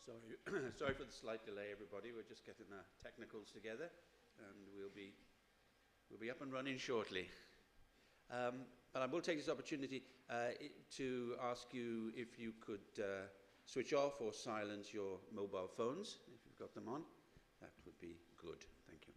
Sorry, sorry for the slight delay, everybody. We're just getting the technicals together, and we'll be up and running shortly. But I will take this opportunity to ask you if you could switch off or silence your mobile phones, if you've got them on. That would be good. Thank you.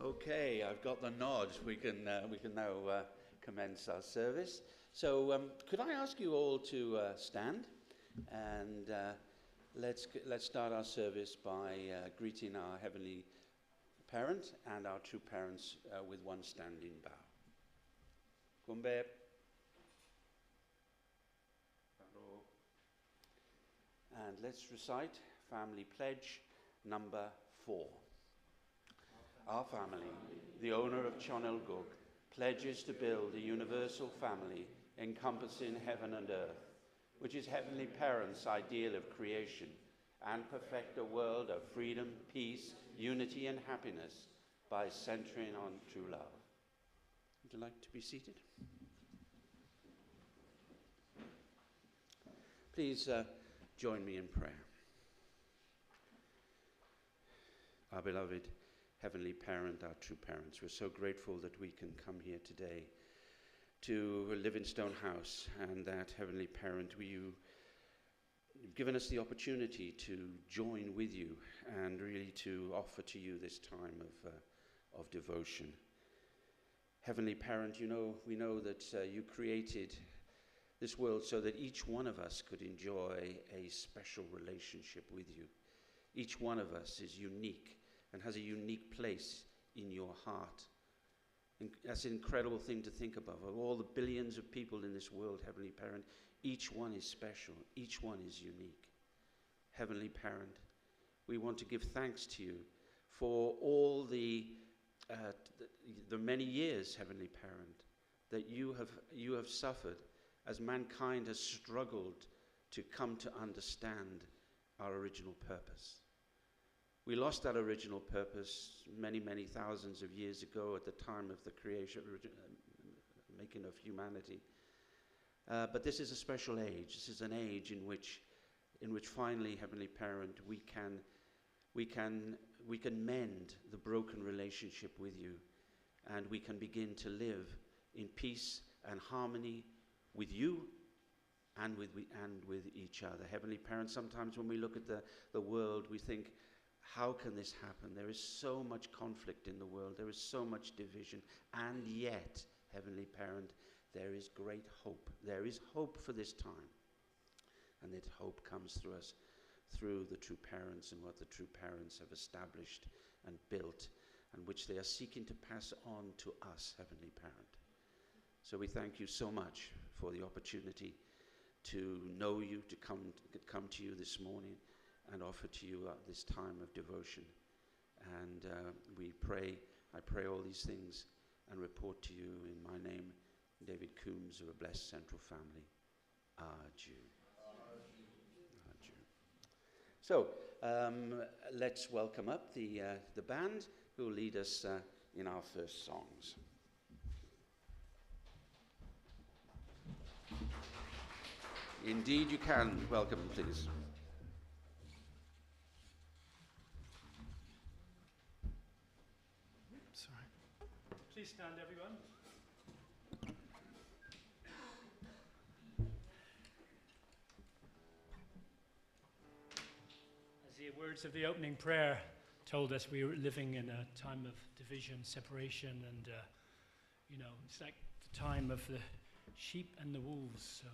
Okay, I've got the nod. We can now commence our service. So, could I ask you all to stand, and let's start our service by greeting our Heavenly Parent and our true parents with one standing bow. Kumbe. And let's recite Family Pledge number 4. Our family, the owner of Chonelgug, pledges to build a universal family encompassing heaven and earth, which is Heavenly Parent's ideal of creation, and perfect a world of freedom, peace, unity and happiness by centering on true love. Would you like to be seated? Please join me in prayer. Our beloved Heavenly Parent, our true parents, we're so grateful that we can come here today to Livingstone House, and that, Heavenly Parent, you've given us the opportunity to join with you and really to offer to you this time of devotion. Heavenly Parent, we know that you created this world so that each one of us could enjoy a special relationship with you. Each one of us is unique and has a unique place in your heart. And that's an incredible thing to think about. Of all the billions of people in this world, Heavenly Parent, each one is special. Each one is unique. Heavenly Parent, we want to give thanks to you for all the many years, Heavenly Parent, that you have suffered as mankind has struggled to come to understand our original purpose. We lost that original purpose many, many thousands of years ago at the time of the creation, making of humanity. But this is a special age. This is an age in which finally, Heavenly Parent, we can mend the broken relationship with you, and we can begin to live in peace and harmony with you and with each other. Heavenly Parent, sometimes when we look at the world, we think, how can this happen? There is so much conflict in the world. There is so much division. And yet, Heavenly Parent, there is great hope. There is hope for this time. And that hope comes through us, through the true parents and what the true parents have established and built, and which they are seeking to pass on to us, Heavenly Parent. So we thank you so much for the opportunity to know you, to come to you this morning and offer to you this time of devotion. And I pray all these things and report to you in my name, David Coombs of a Blessed Central Family. Jew. So let's welcome up the band who will lead us in our first songs. Indeed you can. Welcome, please. Sorry. Please stand, everyone. As the words of the opening prayer told us, we were living in a time of division, separation, and it's like the time of the sheep and the wolves. So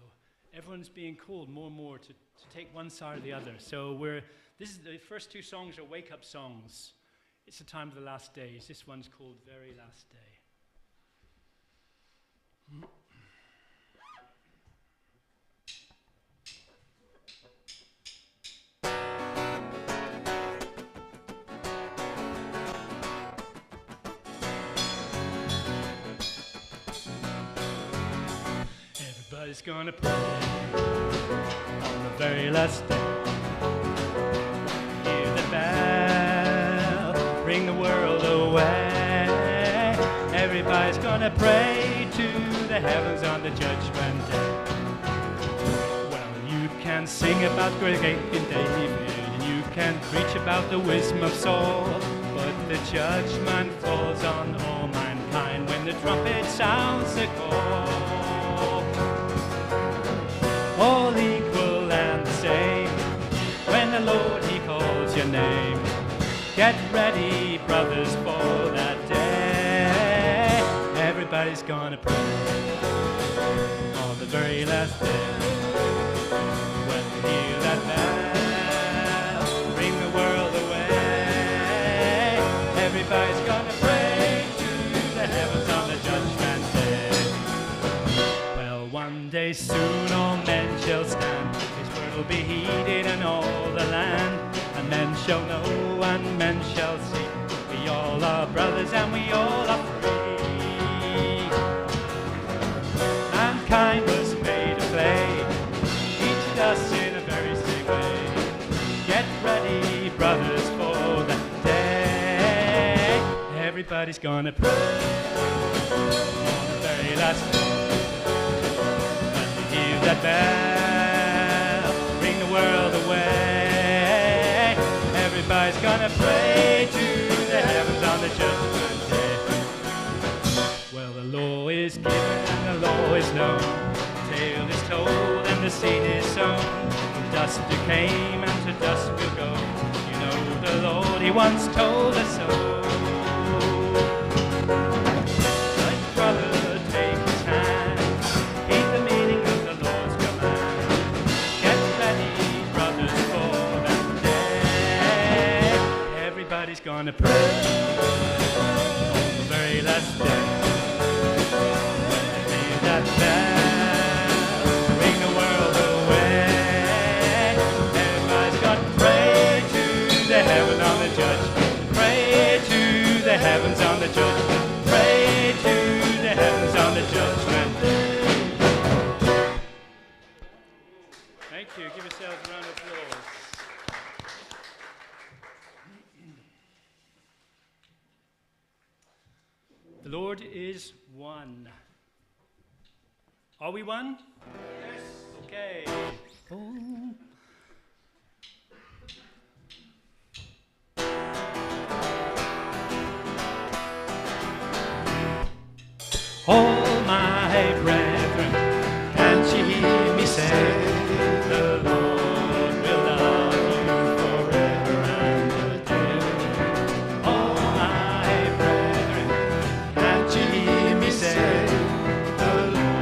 everyone's being called more and more to take one side or the other. So the first two songs are wake-up songs. It's the time of the last days. This one's called Very Last Day. Everybody's gonna pray on the very last day. Hear the bell, bring the world away. Everybody's gonna pray to the heavens on the judgment day. Well, you can sing about great King David, and you can preach about the wisdom of Saul, but the judgment falls on all mankind when the trumpet sounds the call. All equal and the same, when the Lord he calls your name. Get ready, brothers, for that day. Everybody's gonna pray on the very last day. When you hear that bell, bring the world away. Everybody's gonna pray to the heavens on the judgment day. Well, one day soon all men shall stand, his word will be heeded in all the land. And men shall know and men shall see, we all are brothers and we all are free. Mankind was made of clay, each us in a very same way. Get ready, brothers, for that day. Everybody's gonna pray on the very last day. Hear that bell, bring the world away. Everybody's gonna pray to the heavens on the judgment day. Well, the law is given and the law is known, the tale is told and the seed is sown. From dust you came and to dust we'll go. You know the Lord, he once told us so. Let brother take his hand, heed the meaning of the Lord's command. Get ready, brothers, for that day. Everybody's gonna pray on the very last day. When they hear that bell, bring the world away. Everybody's gonna pray to the heaven on the judgment. Pray to the heavens on the judgment. Pray to the heavens on the judgment. Thank you. Give yourselves a round of applause. The Lord is one. Are we one? Yes. Okay. All my brethren, can't you hear me say, the Lord will love you forever and a day. All my brethren, can't you hear me say, the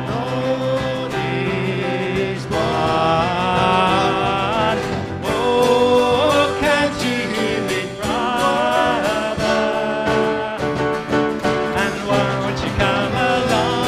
Lord is one. Oh, can't you hear me, brother? And won't you come along?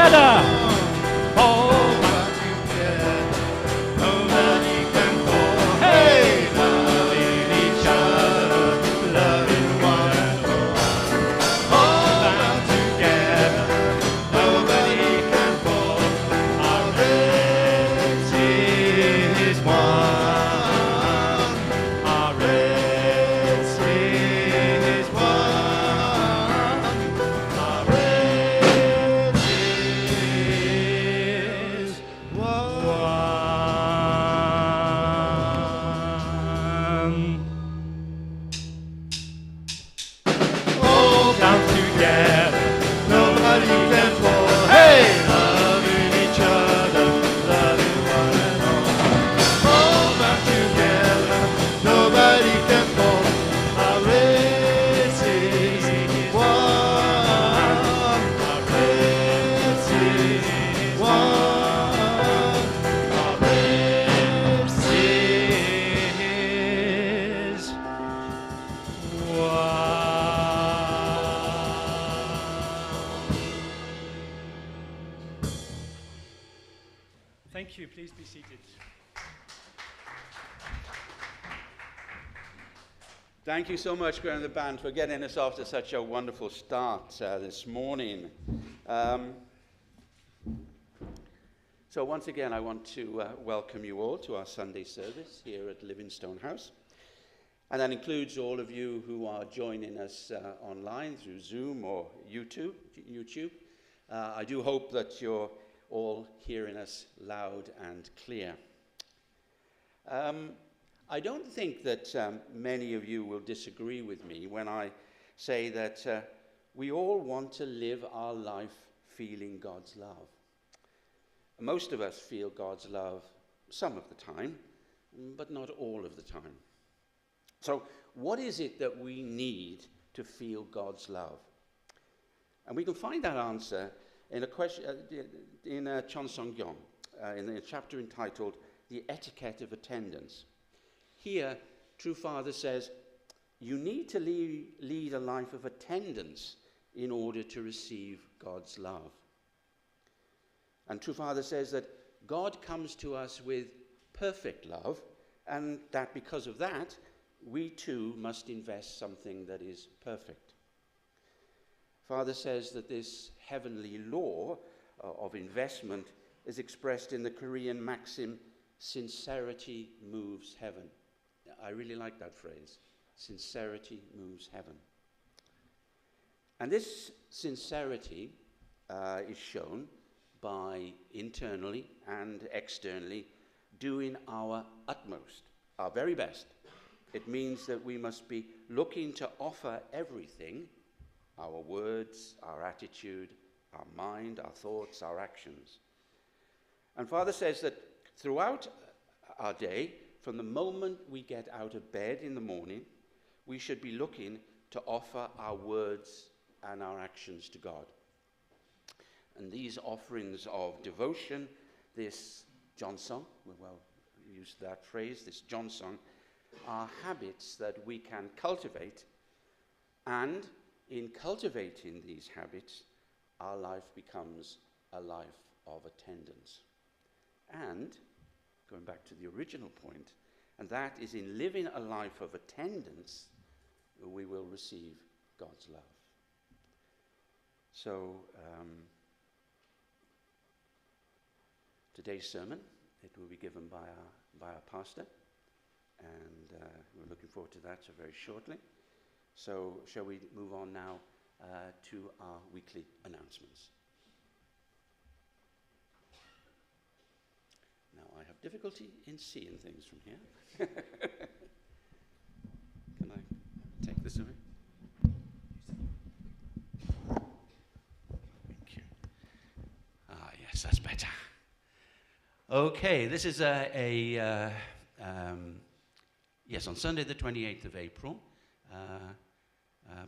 together. Hold Nobody can fall. Hey, loving each other, loving one another. Hold on together. Nobody can fall. Our race is one. Our race is one. Our race is one. All down together, nobody can fall. Hey, loving each other, loving one and all. All down together, nobody can fall. Our race is one. Our race is one. Our race is one. Thank you. Please be seated. Thank you so much, Graham and the band, for getting us off to such a wonderful start this morning. So once again, I want to welcome you all to our Sunday service here at Livingstone House. And that includes all of you who are joining us online through Zoom or YouTube. I do hope that you're all hearing us loud and clear. I don't think that many of you will disagree with me when I say that we all want to live our life feeling God's love. Most of us feel God's love some of the time, but not all of the time. So what is it that we need to feel God's love? And we can find that answer in a question in Chansongyeon, in a chapter entitled "The Etiquette of Attendance." Here, True Father says, you need to lead a life of attendance in order to receive God's love. And True Father says that God comes to us with perfect love, and that because of that, we too must invest something that is perfect. Father says that this heavenly law of investment is expressed in the Korean maxim, sincerity moves heaven. I really like that phrase, sincerity moves heaven. And this sincerity is shown by internally and externally doing our utmost, our very best. It means that we must be looking to offer everything, our words, our attitude, our mind, our thoughts, our actions. And Father says that throughout our day, from the moment we get out of bed in the morning, we should be looking to offer our words and our actions to God. And these offerings of devotion, this Jonsong, we well use that phrase, this Jonsong, are habits that we can cultivate, and in cultivating these habits, our life becomes a life of attendance. And, going back to the original point, and that is in living a life of attendance, we will receive God's love. So, today's sermon, it will be given by our pastor, and we're looking forward to that so very shortly. So shall we move on now to our weekly announcements? Now I have difficulty in seeing things from here. Can I take this away? Thank you. Ah, yes, that's better. Okay, this is yes, on Sunday the 28th of April,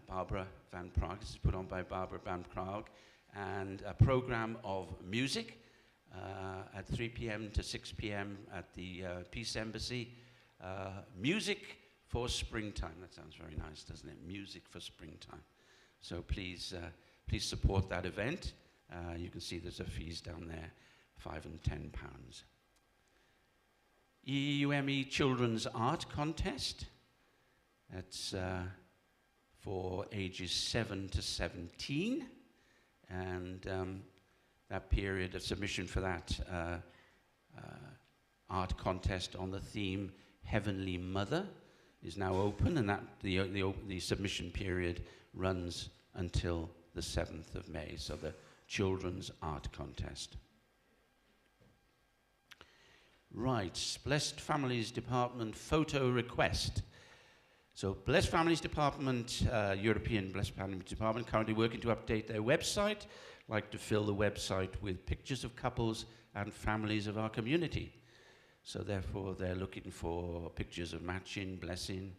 Barbara Van Praag, this is put on by Barbara Van Praag, and a program of music at 3 p.m. to 6 p.m. at the Peace Embassy. Music for springtime. That sounds very nice, doesn't it? Music for springtime. So please support that event. You can see there's a fees down there, £5 and £10. EUME Children's Art Contest. That's for ages 7 to 17. And that period of submission for that art contest on the theme Heavenly Mother is now open, and that the submission period runs until the 7th of May, so the Children's Art Contest. Right, Blessed Families Department photo request. So Blessed Families Department, European Blessed Families Department, currently working to update their website, like to fill the website with pictures of couples and families of our community. So therefore, they're looking for pictures of matching, blessing,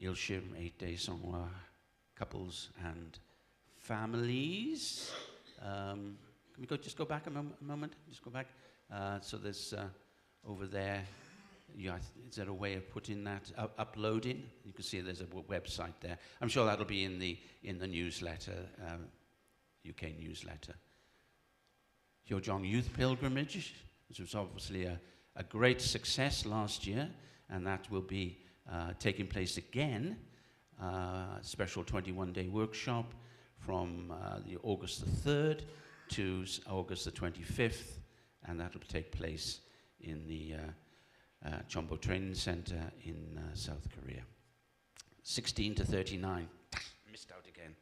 Ilshim, 8-day Songwa, couples and families. Can we just go back a moment? Just go back. So there's over there, is there a way of putting that, uploading? You can see there's a website there. I'm sure that'll be in the newsletter, UK newsletter. Hyojong Youth Pilgrimage, which was obviously a great success last year, and that will be taking place again. Special 21-day workshop from the August the 3rd to August the 25th, and that will take place in the Chombo Training Center in South Korea. 16 to 39. Missed out again.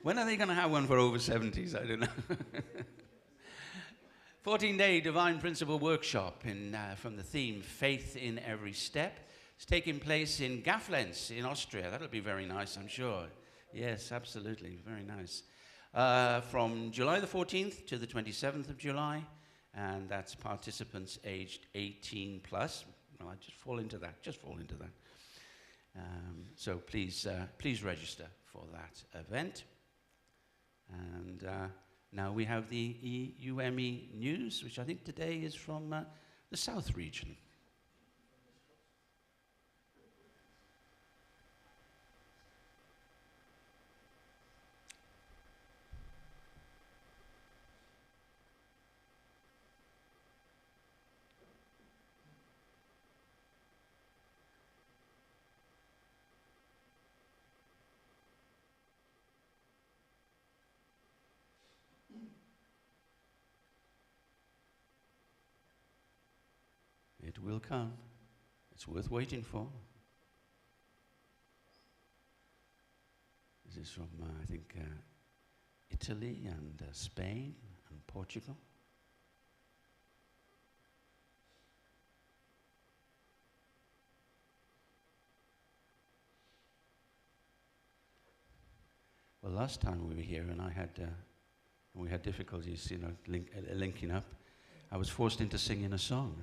When are they going to have one for over 70s? I don't know. 14-day Divine Principle Workshop from the theme Faith in Every Step. It's taking place in Gafflenz in Austria. That'll be very nice, I'm sure. Yes, absolutely. Very nice. From July the 14th to the 27th of July. And that's participants aged 18 plus. Well, I just fall into that. So please register for that event. And now we have the EUME news, which I think today is from the South region. It will come. It's worth waiting for. This is from, I think, Italy and Spain and Portugal. Well, last time we were here, and we had difficulties, linking up. I was forced into singing a song.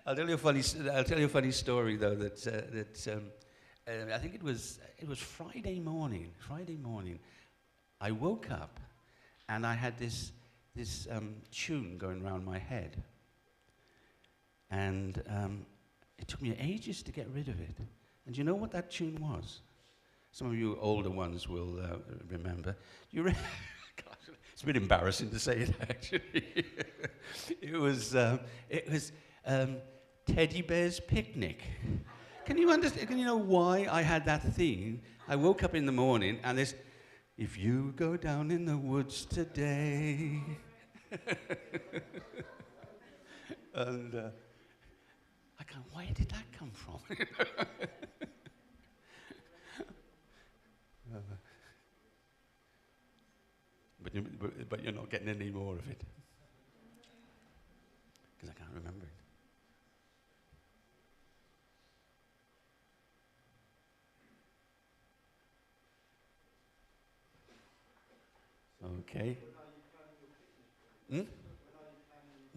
I'll tell you a funny story though. I think it was Friday morning. I woke up, and I had this tune going around my head, and it took me ages to get rid of it. And do you know what that tune was? Some of you older ones will remember. It's a bit embarrassing to say it, actually. It was Teddy Bear's Picnic. Can you understand? Can you know why I had that theme? I woke up in the morning and this, if you go down in the woods today. And I go, where did that come from? But you're not getting any more of it. Because I can't remember it. Okay.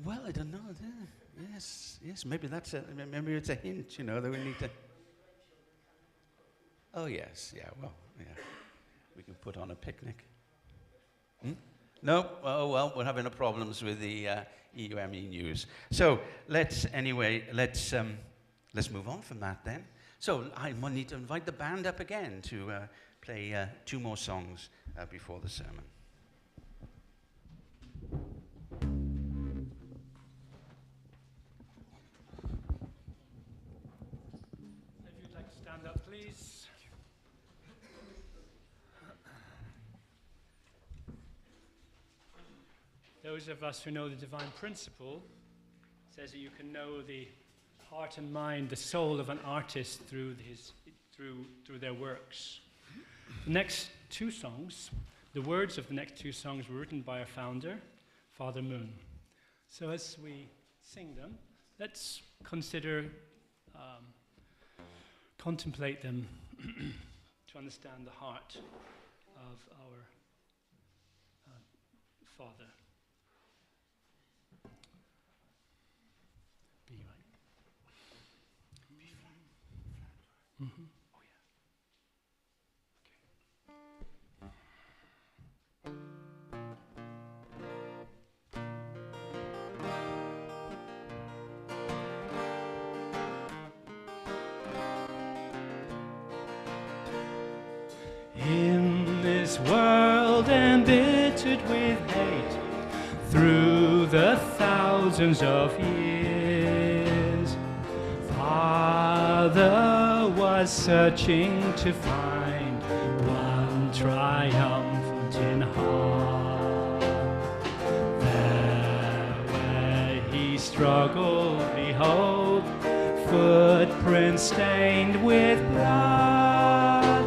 Well, I don't know. Yes, maybe that's maybe it's a hint, that we need to. Oh yes, yeah. Well, yeah. We can put on a picnic. No? Oh, well, we're having problems with the EUME news. So let's let's move on from that then. So I might need to invite the band up again to play 2 more songs before the sermon. If you'd like to stand up, please. Those of us who know the divine principle says that you can know the heart and mind, the soul of an artist through their works. The next 2 songs, the words of the next 2 songs were written by our founder, Father Moon. So as we sing them, let's contemplate them to understand the heart of our Father. Be right. Mm-hmm. Oh yeah. In this world embittered with hate, through the thousands of years, Father was searching to find one triumphant in heart. There where he struggled, behold, footprints stained with blood.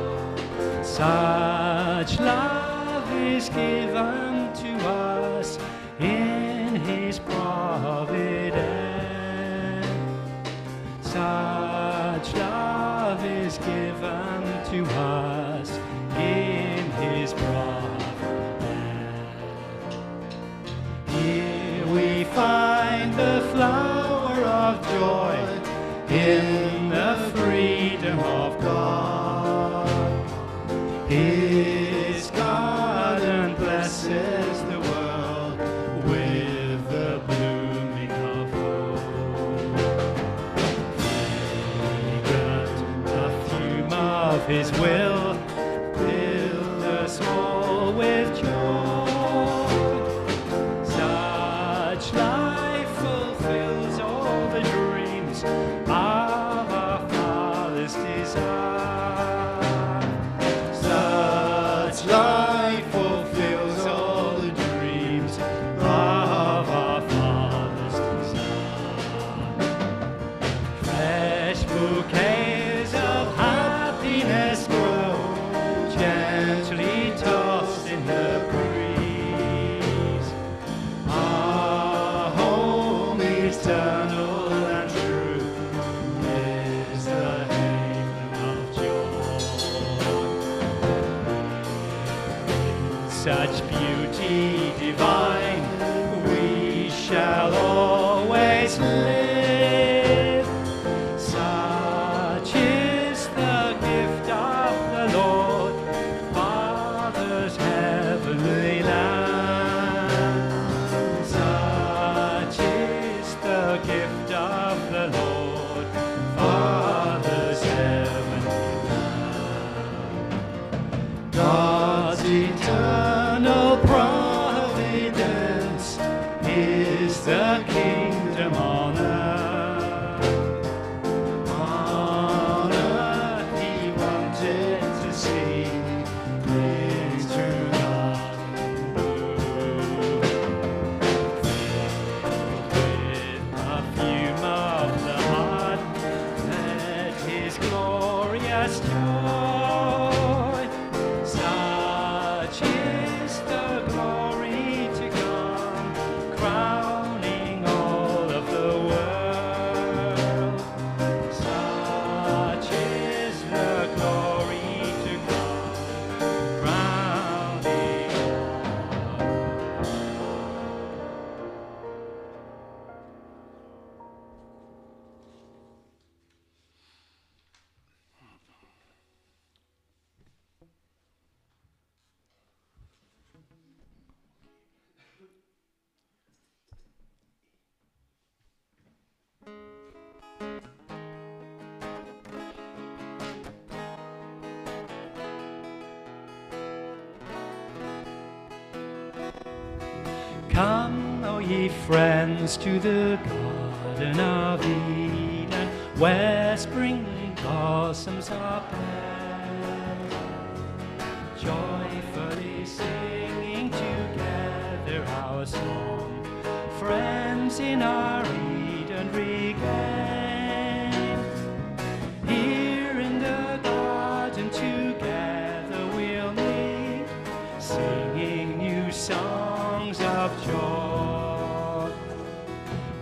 Such love is given to us in his providence. Such love is given to us in his providence. Here we find the flower of joy in the freedom of God. His garden blesses the world with the blooming of hope. Fragrant perfume of his will fills us all with joy. Such life fulfills all the dreams of our Father's desire. Life fulfills all the dreams of our Father's desire. Fresh bouquets of happiness grow, gently tossed in the breeze. Our home eternal and true is the haven of joy. Such beauty divine, we shall always live. Such is the gift of the Lord, Father's heavenly land. Such is the gift of the Lord, Father's heavenly land. God's eternal providence is the kingdom on earth. On earth he wanted to see his true God move. With perfume of the heart, let his glorious joy. Such is the glory to come, crowning all of the ye friends, to the Garden of Eden, where spring blossoms are bled, joyfully singing together our song, friends in our Eden regain. Here in the garden together we'll meet, singing new songs of joy.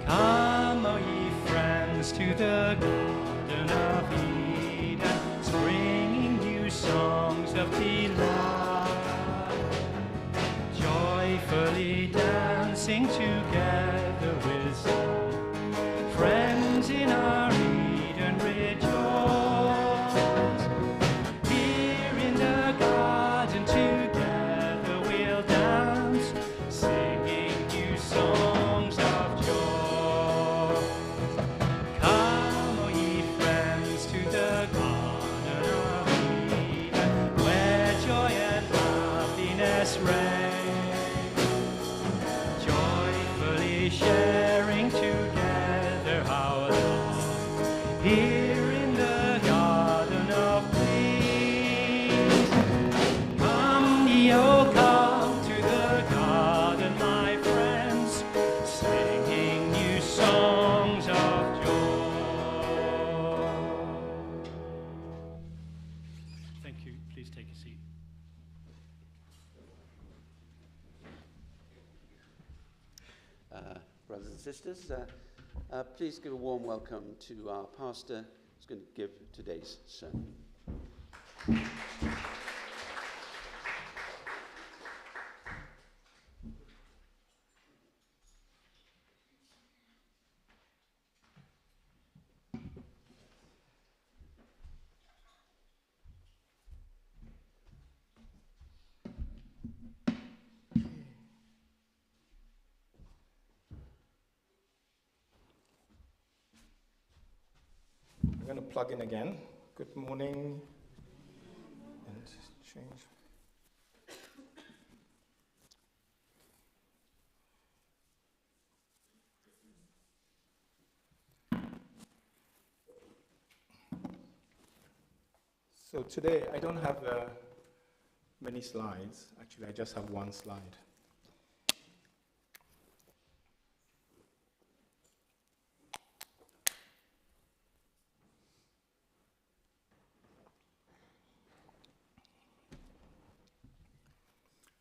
Come, O ye friends, to the Garden of Eden, springing new songs of delight, joyfully dancing together with song, friends in our Eden rejoice. Here in the garden together we'll dance, singing new songs of joy. Come, O ye friends, to the Garden of Eden, where joy and happiness reign, joyfully sharing together our love. Here in the garden of peace. Come ye, oh come to the garden, my friends, singing new songs of joy. Thank you. Please take a seat. Brothers and sisters, please give a warm welcome to our pastor who's going to give today's sermon. I'm going to plug in again. Good morning. And change. So today I don't have many slides. Actually, I just have one slide.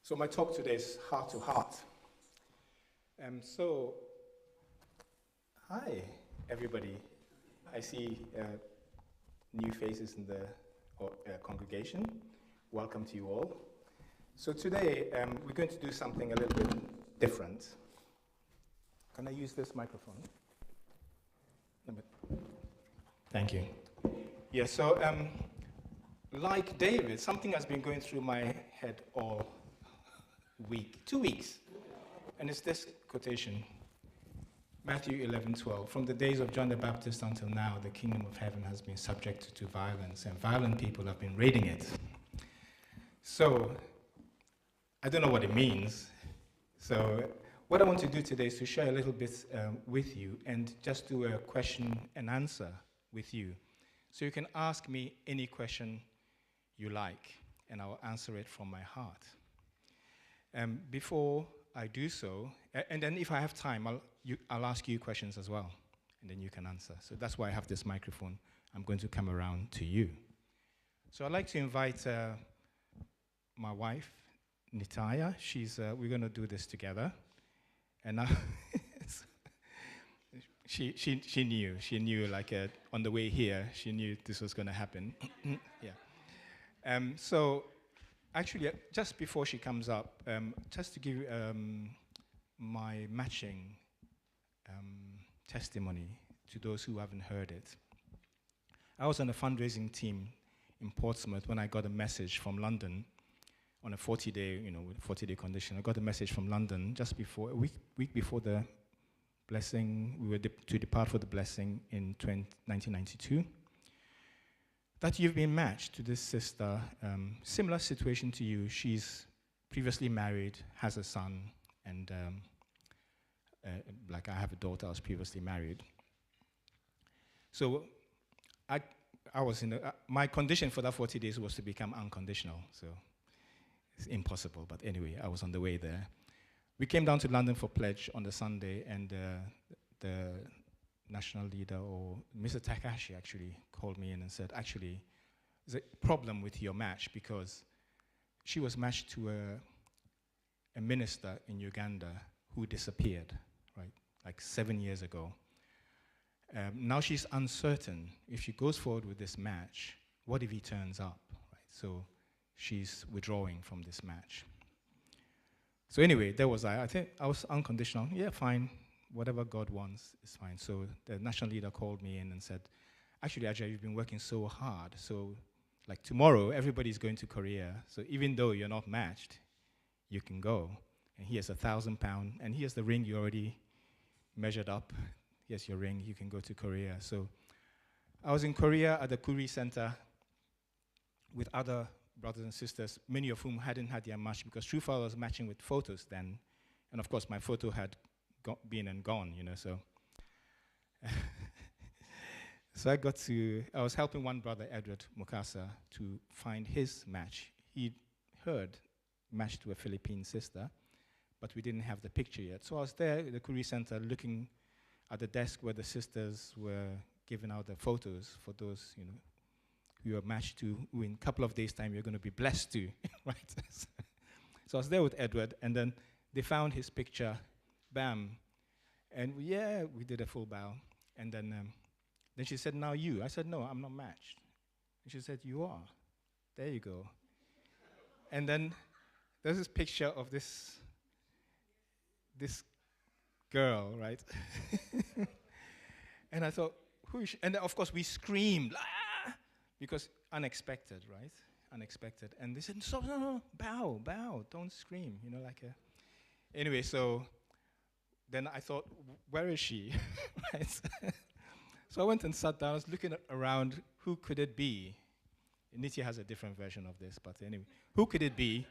So my talk today is heart to heart. Hi everybody. I see new faces in the congregation. Welcome to you all. So today we're going to do something a little bit different. Can I use this microphone? Thank you. Yeah, so like David, something has been going through my head all week, 2 weeks. And it's this quotation, Matthew 11:12. From the days of John the Baptist until now, the kingdom of heaven has been subjected to violence, and violent people have been raiding it. So, I don't know what it means. So, what I want to do today is to share a little bit with you and just do a question and answer with you. So you can ask me any question you like, and I'll answer it from my heart. Before I do so, and then if I have time, I'll ask you questions as well, and then you can answer. So that's why I have this microphone. I'm going to come around to you. So I'd like to invite my wife, Nitaya. We're going to do this together. And she knew like on the way here, she knew this was going to happen. Yeah. So actually, just before she comes up, just to give you my matching testimony to those who haven't heard it. I was on a fundraising team in Portsmouth when I got a message from London on a 40-day, 40-day condition. I got a message from London just before, a week before the blessing, we were to depart for the blessing in 1992, that you've been matched to this sister, similar situation to you. She's previously married, has a son, and like I have a daughter, I was previously married. So I was in my condition for that 40 days was to become unconditional. So it's impossible. But anyway, I was on the way there. We came down to London for pledge on the Sunday, and the national leader, or Mr. Takashi, actually called me in and said, actually, there's a problem with your match, because she was matched to a minister in Uganda who disappeared, right, like 7 years ago. Now she's uncertain if she goes forward with this match, what if he turns up, right? So she's withdrawing from this match. So anyway, there was I think I was unconditional. Yeah, fine. Whatever God wants is fine. So the national leader called me in and said, actually, Ajay, you've been working so hard. So like tomorrow, everybody's going to Korea. So even though you're not matched, you can go. And here's £1,000, and here's the ring you already measured up. Here's your ring, you can go to Korea. So I was in Korea at the Kuri Center with other brothers and sisters, many of whom hadn't had their match, because True Father was matching with photos then. And of course, my photo had been and gone, you know, so. So I was helping one brother, Edward Mukasa, to find his match. He'd heard matched to a Philippine sister, but we didn't have the picture yet. So I was there at the Kuri Center looking at the desk where the sisters were giving out the photos for those, you know, who are matched to, who in a couple of days' time you're going to be blessed to, right? So I was there with Edward, and then they found his picture, bam, and we did a full bow, and then she said, now you. I said, no, I'm not matched. And she said, you are. There you go. And then there's this picture of this girl, right? And I thought, who is she? And then of course we screamed, ah! Because unexpected, right? Unexpected. And they said, no, bow, don't scream, you know, like a. Anyway, so then I thought, where is she? Right? So I went and sat down, I was looking around, who could it be? Nitya has a different version of this, but anyway, who could it be?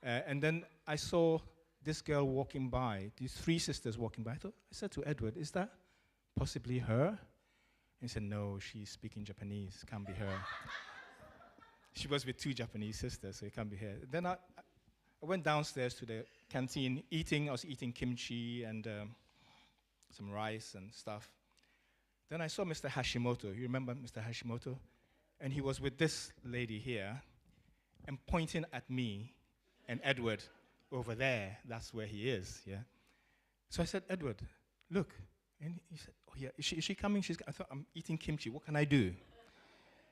And then I saw this girl walking by, these three sisters walking by. I said to Edward, is that possibly her? And he said, no, she's speaking Japanese, can't be her. She was with two Japanese sisters, so it can't be her. Then I went downstairs to the canteen I was eating kimchi and some rice and stuff. Then I saw Mr. Hashimoto. You remember Mr. Hashimoto? And he was with this lady here and pointing at me and Edward over there. That's where he is, yeah. So I said, Edward, look. And he said, oh yeah, is she coming? I thought, I'm eating kimchi. What can I do?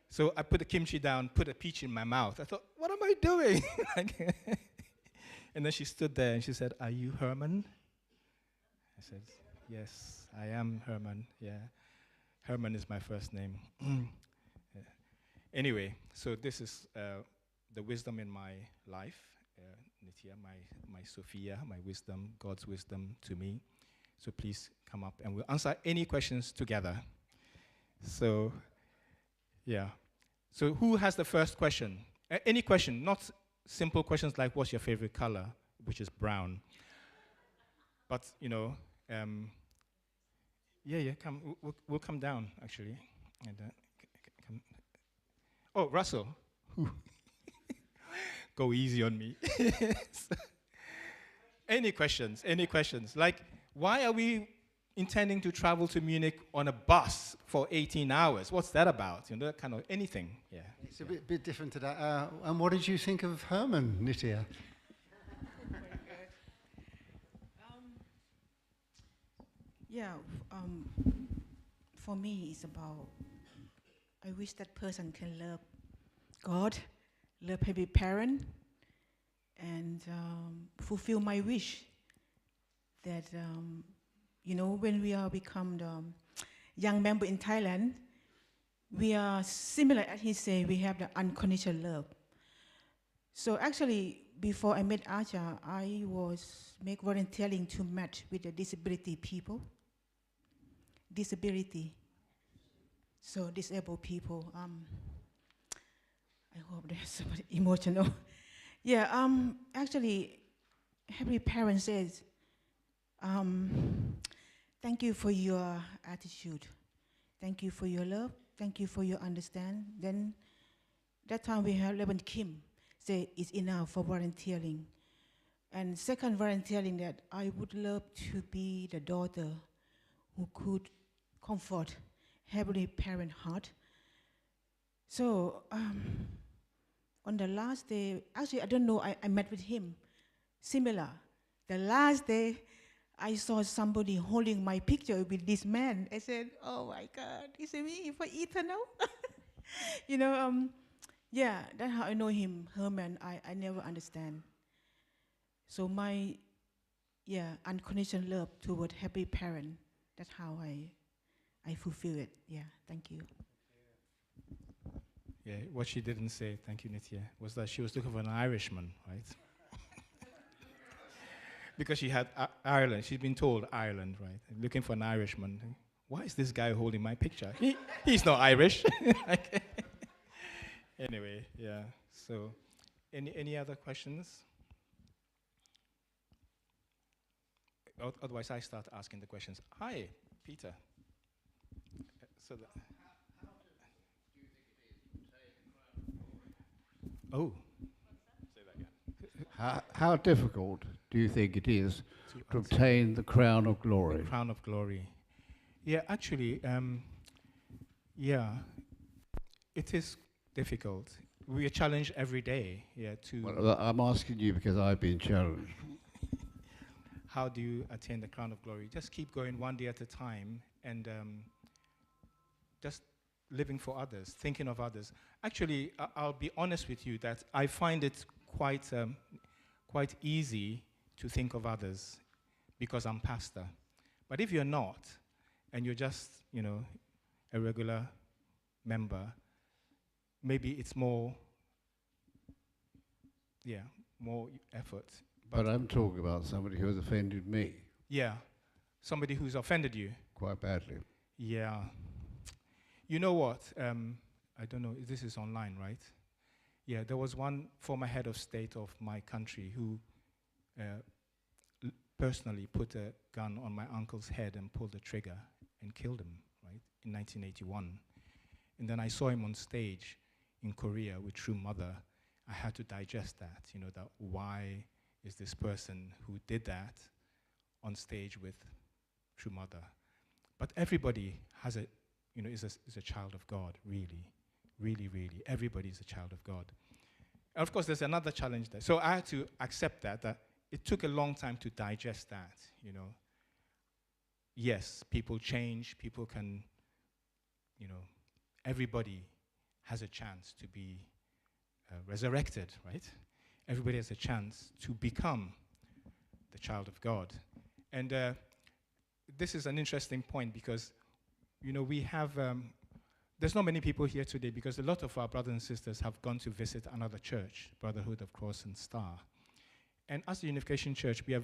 So I put the kimchi down, put a peach in my mouth. I thought, what am I doing? And then she stood there and she said, are you Herman? I said, yes, I am Herman, yeah. Herman is my first name. Yeah. Anyway, so this is the wisdom in my life, Nitya, my Sophia, my wisdom, God's wisdom to me. So please come up and we'll answer any questions together. So, yeah. So who has the first question? Any question, not simple questions like what's your favorite color, which is brown. But, you know, come. We'll come down, actually. And, come. Oh, Russell. Go easy on me. Any questions? Any questions? Like, why are we intending to travel to Munich on a bus for 18 hours? What's that about? You know, that kind of anything. Yeah. It's a bit different to that. And what did you think of Herman, Nitya? For me, it's about, I wish that person can love God, love every parent, and fulfill my wish that, you know, when we are become the young member in Thailand, we are similar, as he said, we have the unconditional love. So actually, before I met Acha, I was volunteering to match with the disability people. Disability. So disabled people. I hope there's somebody emotional. Yeah, actually, every parent says, Thank you for your attitude. Thank you for your love. Thank you for your understand. Then that time we have Reverend Kim say it's enough for volunteering. And second volunteering that I would love to be the daughter who could comfort heavenly parent heart. So on the last day, actually I don't know, I met with him, similar. The last day, I saw somebody holding my picture with this man. I said, oh my God, is it me for eternal? You know, yeah, that's how I know him, Herman. I never understand. So my, unconditional love toward happy parent, that's how I fulfill it. Yeah, thank you. Yeah, what she didn't say, thank you, Nitya, was that she was looking for an Irishman, right? Because she had Ireland. She's been told Ireland, right? Looking for an Irishman. Why is this guy holding my picture? He's not Irish. Anyway, yeah. So, any other questions? Otherwise, I start asking the questions. Hi, Peter. So oh. Say that again. How difficult do you think it is to answer. obtain the crown of glory? The crown of glory. Yeah, actually, it is difficult. We are challenged every day, to... Well, I'm asking you because I've been challenged. How do you attain the crown of glory? Just keep going one day at a time and just living for others, thinking of others. Actually, I'll be honest with you that I find it quite easy to think of others because I'm pastor. But if you're not, and you're just, a regular member, maybe it's more effort. But I'm talking about somebody who has offended me Yeah, somebody who's offended you. quite badly. Yeah. You know what? I don't know, this is online, right? Yeah, there was one former head of state of my country who personally put a gun on my uncle's head and pulled the trigger and killed him, right, in 1981. And then I saw him on stage in Korea with True Mother. I had to digest that, that why is this person who did that on stage with True Mother? But everybody has is a child of God, really. Really, really. Everybody is a child of God. And of course, there's another challenge there. So I had to accept that it took a long time to digest that, Yes, people change, people can, everybody has a chance to be resurrected, right? Everybody has a chance to become the child of God. And this is an interesting point because, we have, there's not many people here today because a lot of our brothers and sisters have gone to visit another church, Brotherhood of Cross and Star. And as the Unification Church, we are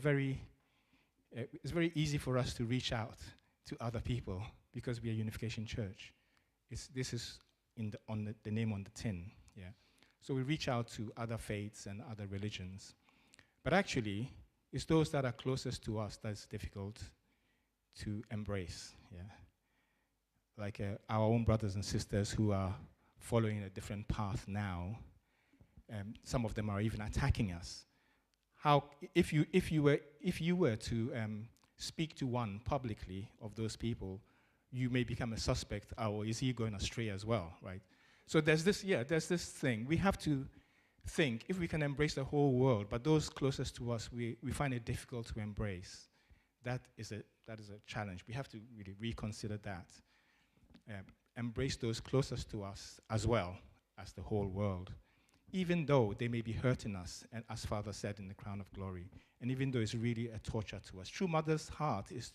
it's very easy for us to reach out to other people because we are Unification Church. This is the name on the tin, yeah. So we reach out to other faiths and other religions. But actually, it's those that are closest to us that's difficult to embrace, yeah. Like our own brothers and sisters who are following a different path now. Some of them are even attacking us. How, if you were to speak to one publicly of those people, you may become a suspect. Oh, is he going astray as well, right? So there's this thing. We have to think if we can embrace the whole world, but those closest to us, we find it difficult to embrace. That is a challenge. We have to really reconsider that. Embrace those closest to us as well as the whole world, even though they may be hurting us, and as Father said in the Crown of Glory, and even though it's really a torture to us. True Mother's heart is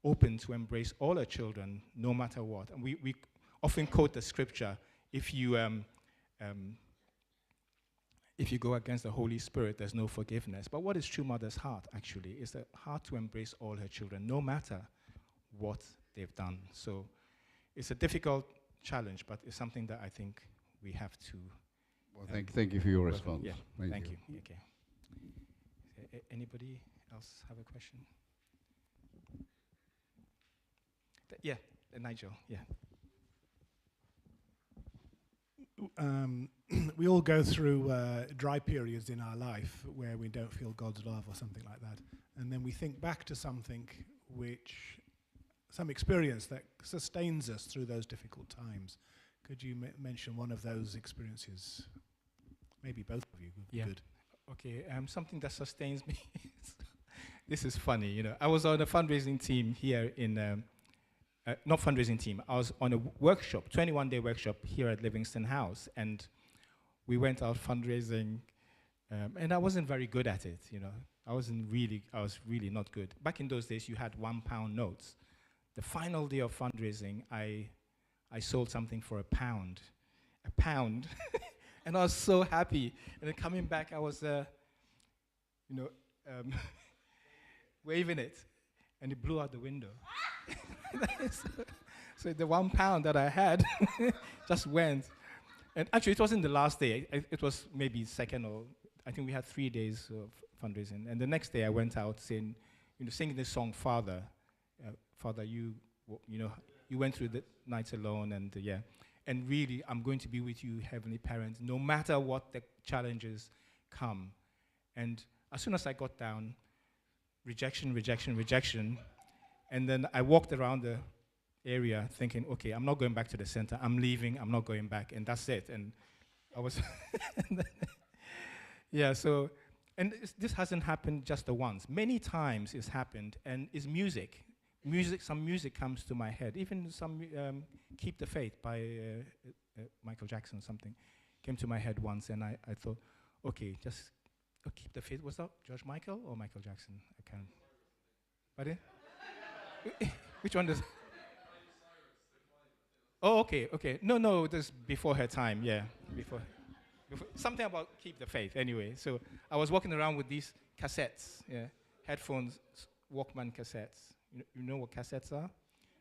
open to embrace all her children, no matter what. And we often quote the scripture, if you go against the Holy Spirit, there's no forgiveness. But what is True Mother's heart, actually? It's a heart to embrace all her children, no matter what they've done. So it's a difficult challenge, but it's something that I think we have to... Well, thank you for your response. Yeah, Thank thank you. you. Okay. Anybody else have a question? Yeah, Nigel, yeah. We all go through dry periods in our life where we don't feel God's love or something like that. And then we think back to something some experience that sustains us through those difficult times. Could you mention one of those experiences? Maybe both of you would be good. Okay, something that sustains me. This is funny, I was on a fundraising team here in, not fundraising team, I was on a workshop, 21-day workshop here at Livingstone House, and we went out fundraising, and I wasn't very good at it, I was really not good. Back in those days, you had £1 notes. The final day of fundraising, I sold something for £1. And I was so happy. And then coming back, I was, waving it, and it blew out the window. So the £1 that I had just went. And actually, it wasn't the last day. It was maybe second, or I think we had 3 days of fundraising. And the next day, I went out singing this song, Father. Father, you went through the nights alone, and and really, I'm going to be with you, Heavenly Parent, no matter what the challenges come. And as soon as I got down, rejection, and then I walked around the area thinking, okay, I'm not going back to the center. I'm leaving. I'm not going back, and that's it. And I was, So, and this hasn't happened just the once. Many times it's happened, and it's music. Some music comes to my head. Even some "Keep the Faith" by Michael Jackson, something came to my head once, and I thought, okay, just keep the faith. Was that George Michael or Michael Jackson? I can't. Pardon? Which one does? Oh, okay. No, this before her time. Yeah, before something about keep the faith. Anyway, so I was walking around with these cassettes, headphones, Walkman cassettes. You know what cassettes are?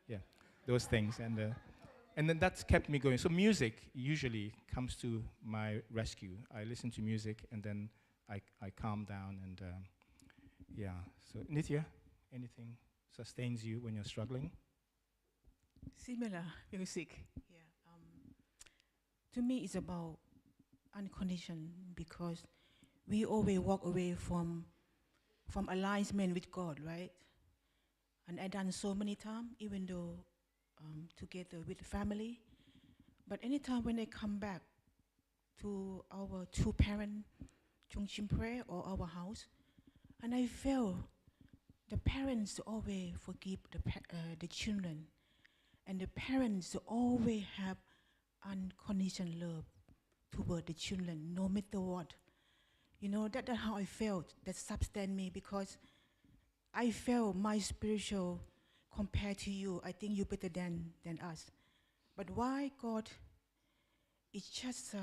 Yeah, those things, and then that's kept me going. So music usually comes to my rescue. I listen to music, and then I calm down, and So Nitya, anything sustains you when you're struggling? Similar music. To me, it's about unconditioned, because we always walk away from alignment with God, right? And I done so many times, even though together with the family. But anytime when I come back to our two-parent Chungchim prayer or our house, and I feel the parents always forgive the children, and the parents always have unconditional love toward the children, no matter what. That's how I felt. That sustained me, because I felt my spiritual compared to you. I think you're better than us. But why God is just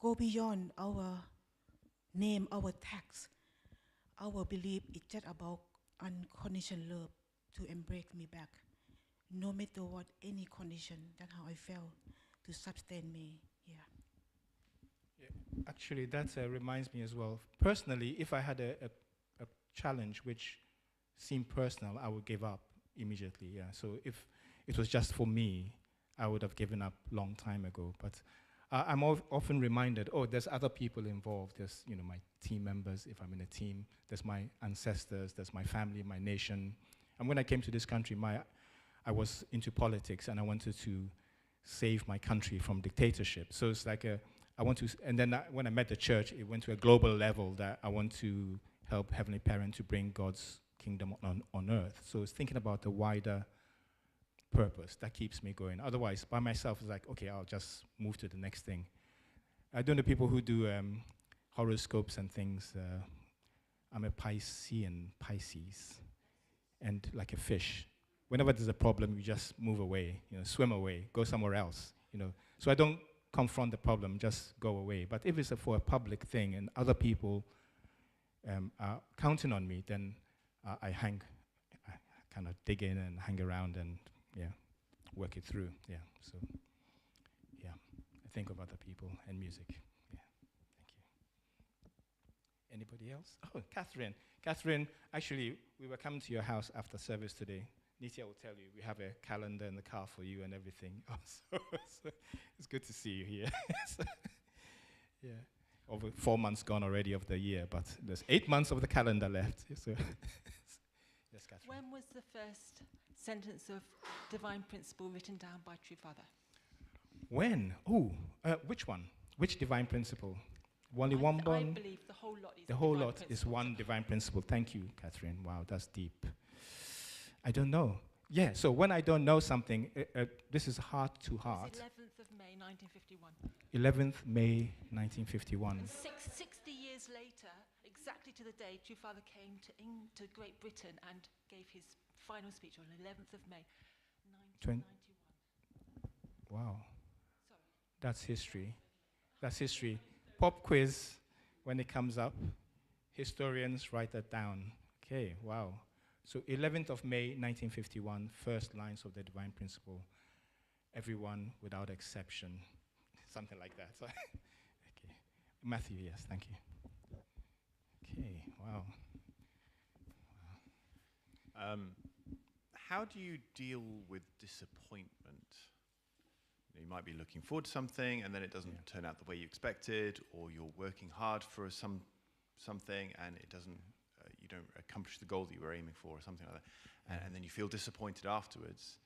go beyond our name, our text, our belief. It's just about unconditional love to embrace me back, no matter what, any condition. That's how I felt, to sustain me. Actually, that reminds me as well. Personally, if I had a challenge which seemed personal, I would give up immediately. So if it was just for me, I would have given up long time ago. But I'm often reminded, there's other people involved. There's my team members, if I'm in a team. There's my ancestors. There's my family, my nation. And when I came to this country, I was into politics, and I wanted to save my country from dictatorship. So it's like and then when I met the church, it went to a global level that I want to help Heavenly Parent to bring God's kingdom on earth. So it's thinking about the wider purpose that keeps me going. Otherwise, by myself, it's like, okay, I'll just move to the next thing. I don't know people who do horoscopes and things. I'm a Pisces, and like a fish. Whenever there's a problem, you just move away, swim away, go somewhere else, So I don't confront the problem, just go away. But if it's for a public thing and other people are counting on me, then I kind of dig in and hang around and work it through. So I think of other people and music. Thank you. Anybody else? Oh, Catherine. Catherine, actually, we were coming to your house after service today. Nitya will tell you, we have a calendar in the car for you and everything. So it's good to see you here. So, yeah. Over 4 months gone already of the year, but there's 8 months of the calendar left. So yes, Catherine. When was the first sentence of divine principle written down by True Father? When? Which one? Which divine principle? Only one I one? believe the whole lot is The whole divine lot is principle. one divine principle. Thank you, Catherine. Wow, that's deep. I don't know. Yeah, so when I don't know something, this is heart to heart. It's 11th of May, 1951. 11th May 1951. And 60 years later, exactly to the day, True Father came to Great Britain and gave his final speech on 11th of May, 1991. Wow. Sorry. That's history. That's history. Pop quiz, when it comes up, historians write that down. Okay, wow. So 11th of May, 1951, first lines of the divine principle. Everyone without exception. Something like that. So okay. Matthew, yes, thank you. Okay, wow. How do you deal with disappointment? You might be looking forward to something and then it doesn't turn out the way you expected, or you're working hard for something and it doesn't, you don't accomplish the goal that you were aiming for, or something like that, and then you feel disappointed afterwards.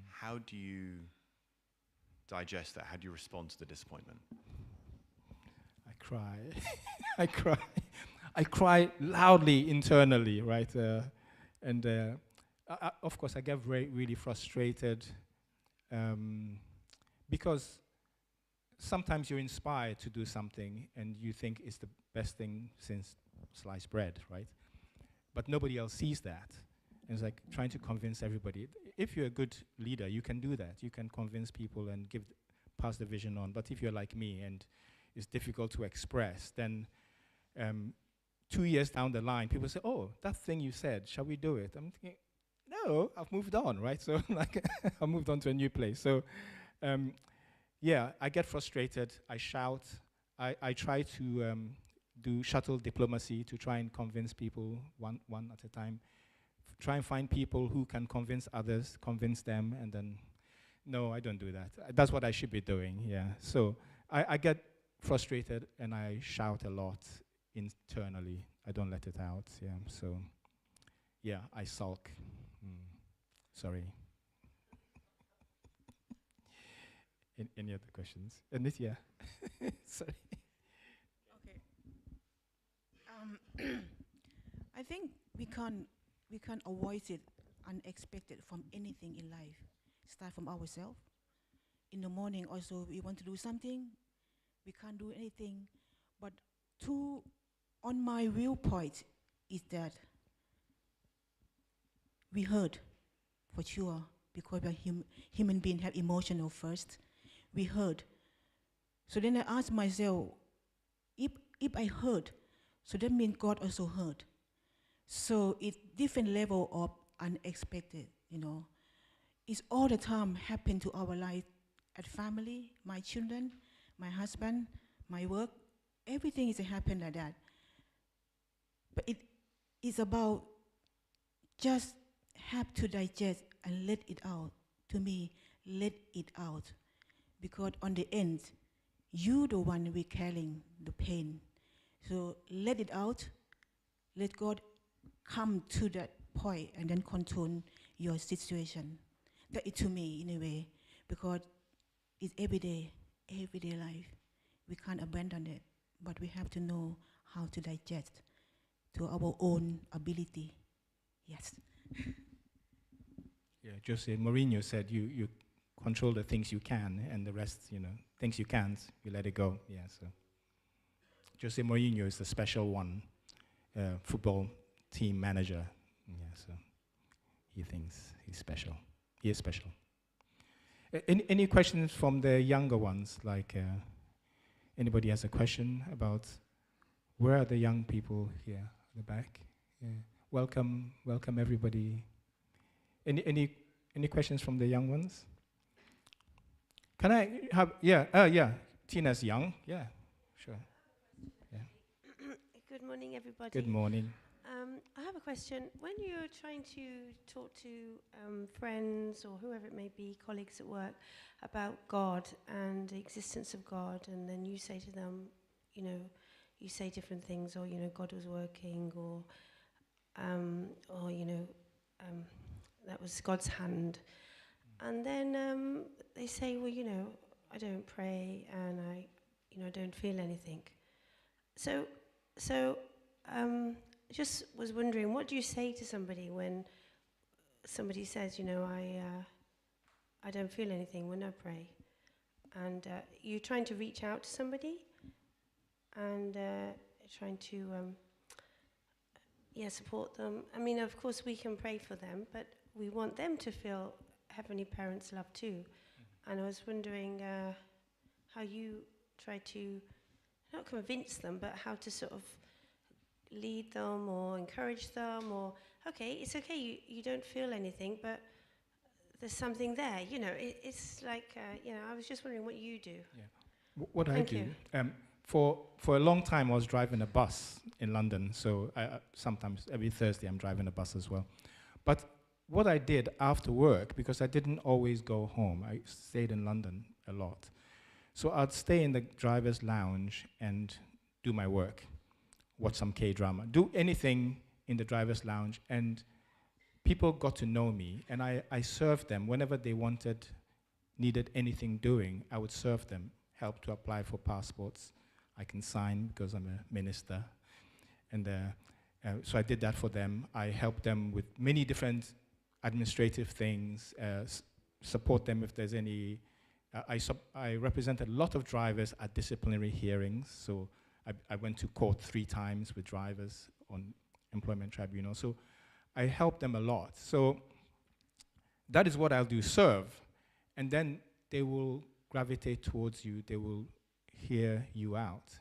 How do you digest that? How do you respond to the disappointment? I cry. I cry. I cry loudly internally, right? Of course, I get really frustrated because sometimes you're inspired to do something and you think it's the best thing since sliced bread, right? But nobody else sees that. And it's like trying to convince everybody. If you're a good leader, you can do that. You can convince people and pass the vision on. But if you're like me and it's difficult to express, then 2 years down the line, people say, oh, that thing you said, shall we do it? I'm thinking, no, I've moved on, right? So like I moved on to a new place. So yeah, I get frustrated. I shout. I try to do shuttle diplomacy to try and convince people one at a time. Try and find people who can convince others, convince them, and then, no, I don't do that. That's what I should be doing, yeah. So I get frustrated and I shout a lot internally. I don't let it out, yeah. So, yeah, I sulk. Sorry. Any other questions? Nitya? Sorry. Okay. I think we can't avoid it unexpected from anything in life. Start from ourselves. In the morning also we want to do something, we can't do anything. But on my viewpoint is that we hurt for sure, because we're human beings have emotional first. We hurt. So then I ask myself, if I hurt, so that means God also hurt. So it's different level of unexpected, you know. It's all the time happen to our life, at family, my children, my husband, my work. Everything is happen like that. But it is about just have to digest and let it out. To me, let it out. Because on the end, you the one we carrying the pain. So let it out. Let God come to that point and then control your situation. That is to me, in a way, because it's everyday life. We can't abandon it, but we have to know how to digest to our own ability. Yes. Yeah, Jose Mourinho said you control the things you can, and the rest, things you can't, you let it go. Yeah, so Jose Mourinho is the special one, football team manager. Yeah, so he thinks he's special. He is special. Any questions from the younger ones? Like, anybody has a question about where are the young people here at the back? Yeah. Welcome everybody. Any questions from the young ones? Can I have, yeah, Tina's young, yeah, sure. Yeah. Good morning, everybody. Good morning. I have a question. When you're trying to talk to friends or whoever it may be, colleagues at work, about God and the existence of God, and then you say to them, you say different things, or God was working, or that was God's hand, and then they say, well, I don't pray, and I don't feel anything. So. Just was wondering, what do you say to somebody when somebody says, I don't feel anything when I pray, and you're trying to reach out to somebody, and trying to support them. I mean, of course, we can pray for them, but we want them to feel Heavenly Parents' love too. And I was wondering how you try to not convince them, but how to sort of lead them or encourage them, or it's okay, you don't feel anything, but there's something there, it's like I was just wondering what you do. What I Thank do, you. for a long time I was driving a bus in London, so I sometimes every Thursday I'm driving a bus as well. But what I did after work, because I didn't always go home, I stayed in London a lot, so I'd stay in the driver's lounge and do my work, watch some K-drama, do anything in the driver's lounge, and people got to know me, and I served them whenever they needed anything doing. I would serve them, help to apply for passports. I can sign because I'm a minister, and so I did that for them. I helped them with many different administrative things, support them if there's any. I represented a lot of drivers at disciplinary hearings, so I went to court 3 times with drivers on employment tribunal. So I helped them a lot. So that is what I'll do, serve. And then they will gravitate towards you. They will hear you out.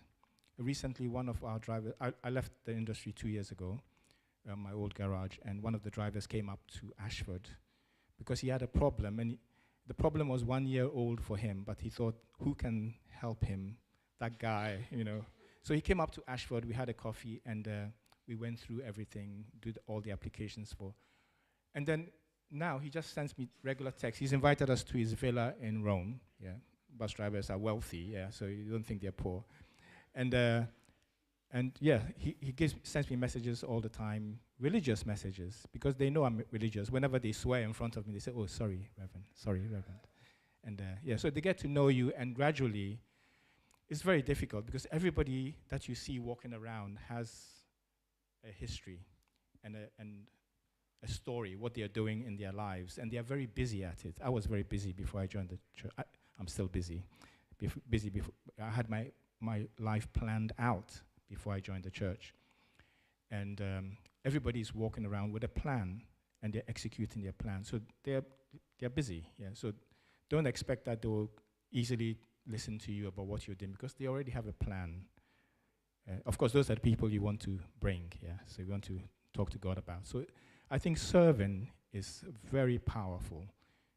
Recently, one of our drivers, I left the industry 2 years ago, my old garage, and one of the drivers came up to Ashford because he had a problem. And the problem was 1 year old for him, but he thought, who can help him? That guy, So he came up to Ashford, we had a coffee, and we went through everything, did all the applications for. And then now he just sends me regular texts. He's invited us to his villa in Rome. Bus drivers are wealthy, so you don't think they're poor. And he sends me messages all the time, religious messages, because they know I'm religious. Whenever they swear in front of me, they say, oh, sorry, Reverend, sorry, Reverend. And so they get to know you, and gradually, it's very difficult because everybody that you see walking around has a history and a story, what they are doing in their lives, and they are very busy at it. I was very busy before I joined the church. I'm still busy. I had my life planned out before I joined the church. And everybody's walking around with a plan, and they're executing their plan. So they're busy. So don't expect that they will easily listen to you about what you're doing, because they already have a plan. Of course, those are the people you want to bring, so you want to talk to God about. So I think serving is very powerful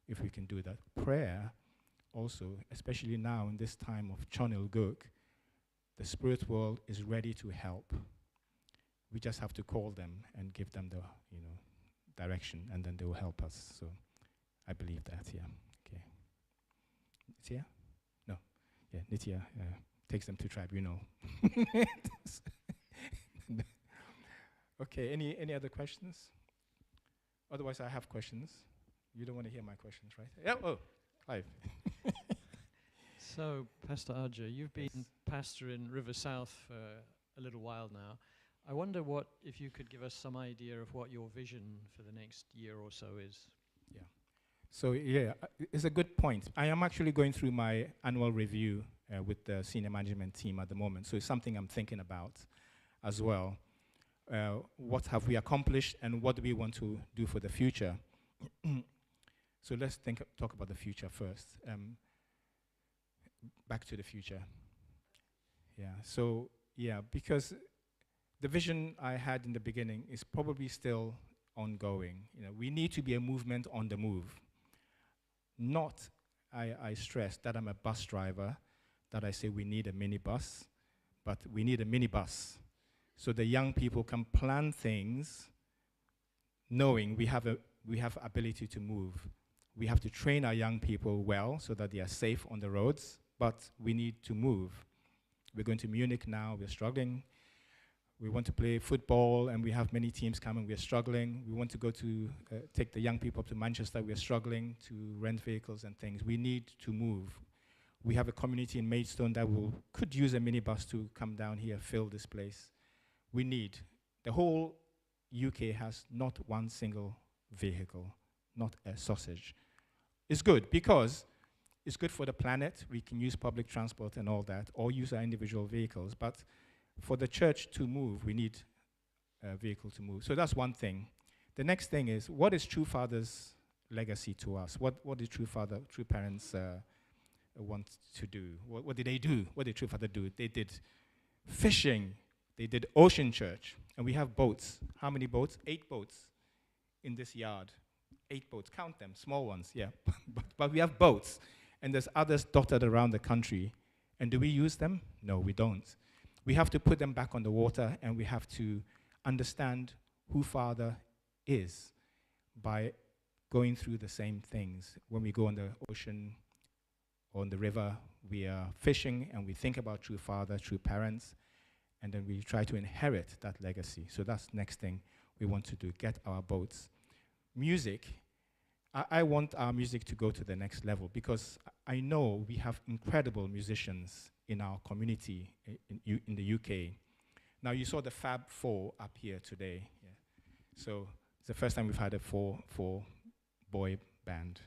if we can do that. Prayer also, especially now in this time of Chonil Guk, the spirit world is ready to help. We just have to call them and give them the direction, and then they will help us. So I believe that, Okay. Nitya? No. Nitya takes them to tribunal. Okay, any other questions? Otherwise, I have questions. You don't want to hear my questions, right? Yeah, Clive. So, Pastor Arja, you've been pastor in River South for a little while now. I wonder if you could give us some idea of what your vision for the next year or so is. So, it's a good point. I am actually going through my annual review with the senior management team at the moment, so it's something I'm thinking about as well. What have we accomplished, and what do we want to do for the future? So let's talk about the future first. Back to the future. Because the vision I had in the beginning is probably still ongoing. We need to be a movement on the move. Not, I stress that I'm a bus driver, that I say we need a minibus, but we need a minibus so the young people can plan things knowing we have ability to move. We have to train our young people well so that they are safe on the roads, but we need to move. We're going to Munich now, we're struggling. We want to play football, and we have many teams coming, we're struggling. We want to go to take the young people up to Manchester, we're struggling to rent vehicles and things. We need to move. We have a community in Maidstone that could use a minibus to come down here, fill this place. The whole UK has not one single vehicle, not a sausage. It's good because it's good for the planet. We can use public transport and all that, or use our individual vehicles. But for the church to move, we need a vehicle to move. So that's one thing. The next thing is, what is True Father's legacy to us? What did True Parents want to do? What did they do? What did True Father do? They did fishing. They did ocean church. And we have boats. How many boats? 8 boats in this yard. 8 boats. Count them. Small ones, yeah. but we have boats. And there's others dotted around the country. And do we use them? No, we don't. We have to put them back on the water, and we have to understand who Father is by going through the same things. When we go on the ocean or on the river, we are fishing, and we think about True Father, True Parents, and then we try to inherit that legacy. So that's the next thing we want to do, get our boats. Music, I want our music to go to the next level, because I know we have incredible musicians in our community in the UK. Now, you saw the Fab Four up here today. Yeah. So it's the first time we've had a four boy band,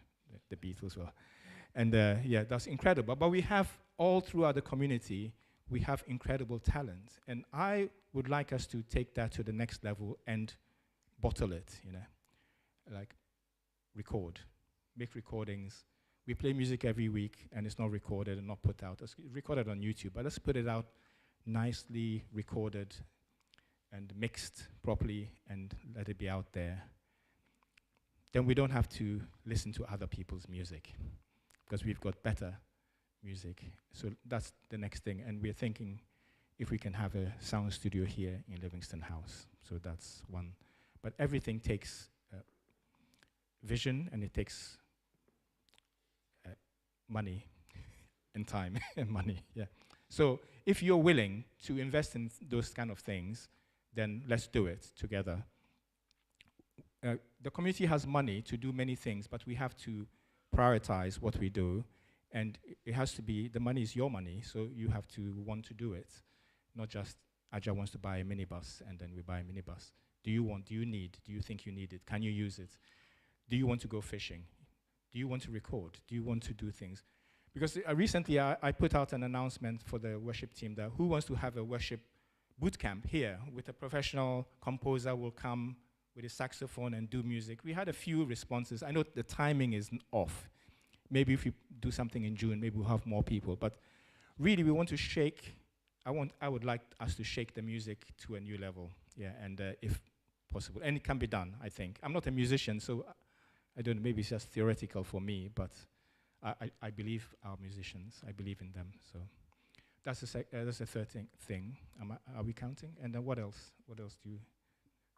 the Beatles were. And yeah, that's incredible. But we have all throughout the community, we have incredible talent. And I would like us to take that to the next level and bottle it, like record, make recordings. We play music every week, and it's not recorded and not put out. It's recorded on YouTube, but let's put it out nicely recorded and mixed properly and let it be out there. Then we don't have to listen to other people's music, because we've got better music. So that's the next thing. And we're thinking if we can have a sound studio here in Livingstone House. So that's one. But everything takes vision, and it takes money and time and money, yeah. So if you're willing to invest in those kind of things, then let's do it together. The community has money to do many things, but we have to prioritize what we do, and it has to be, the money is your money, so you have to want to do it, not just Aja wants to buy a minibus and then we buy a minibus. Do you think you need it? Can you use it? Do you want to go fishing? Do you want to record? Do you want to do things? Because recently I put out an announcement for the worship team that who wants to have a worship boot camp here with a professional composer will come with a saxophone and do music. We had a few responses. I know the timing is off. Maybe if we do something in June, maybe we'll have more people. But really, we want to shake. I would like us to shake the music to a new level. Yeah, and if possible, and it can be done. I think I'm not a musician, so I don't know. Maybe it's just theoretical for me, but I believe our musicians. I believe in them. So that's the third thing. Are we counting? And then what else? What else do you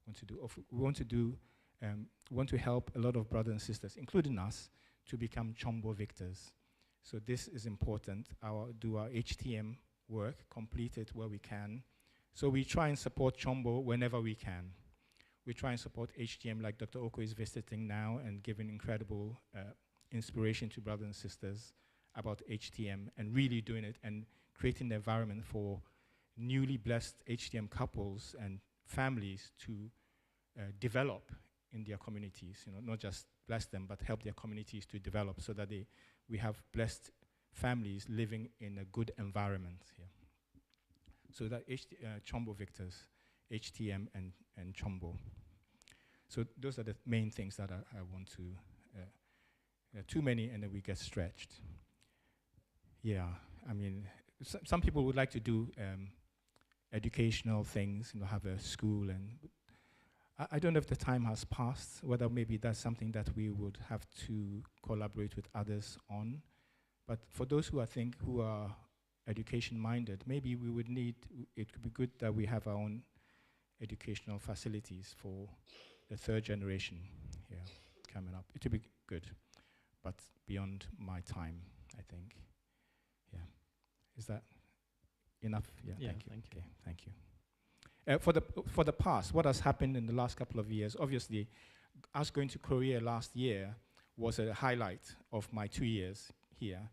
want to do? We want to help a lot of brothers and sisters, including us, to become Chombo victors. So this is important. Do our HTM work, complete it where we can. So we try and support Chombo whenever we can. We try and support HTM, like Dr. Oko is visiting now and giving incredible inspiration to brothers and sisters about HTM, and really doing it and creating the environment for newly blessed HTM couples and families to develop in their communities, not just bless them, but help their communities to develop so that we have blessed families living in a good environment here. So that Chombo victors, HTM and Chombo. So those are the main things that I want to, too many and then we get stretched. Yeah, I mean, some people would like to do educational things, have a school, and I don't know if the time has passed, whether maybe that's something that we would have to collaborate with others on. But for those who who are education-minded, maybe we would it could be good that we have our own educational facilities for the third generation here coming up. It will be good, but beyond my time, I think. Yeah. Is that enough? Yeah, thank you. Okay, thank you. For the past, what has happened in the last couple of years, obviously, us going to Korea last year was a highlight of my 2 years here.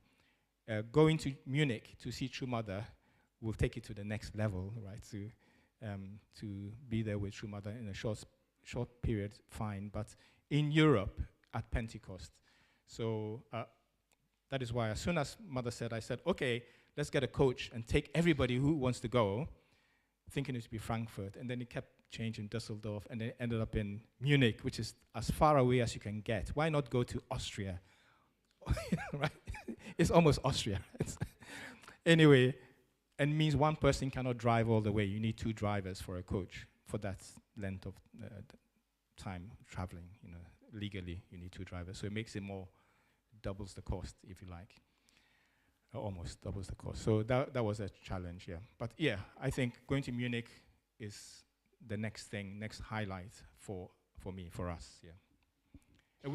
Going to Munich to see True Mother will take it to the next level, right? To be there with True Mother in a short period, fine. But in Europe at Pentecost, so that is why as soon as Mother said, I said, okay, let's get a coach and take everybody who wants to go, thinking it would be Frankfurt, and then it kept changing Düsseldorf, and then it ended up in Munich, which is as far away as you can get. Why not go to Austria? Right? It's almost Austria. Anyway, and means one person cannot drive all the way. You need 2 drivers for a coach for that length of time traveling. Legally, you need 2 drivers. So it makes it more, doubles the cost, if you like. Almost doubles the cost. So that was a challenge, yeah. But yeah, I think going to Munich is the next thing, next highlight for me, for us, yeah.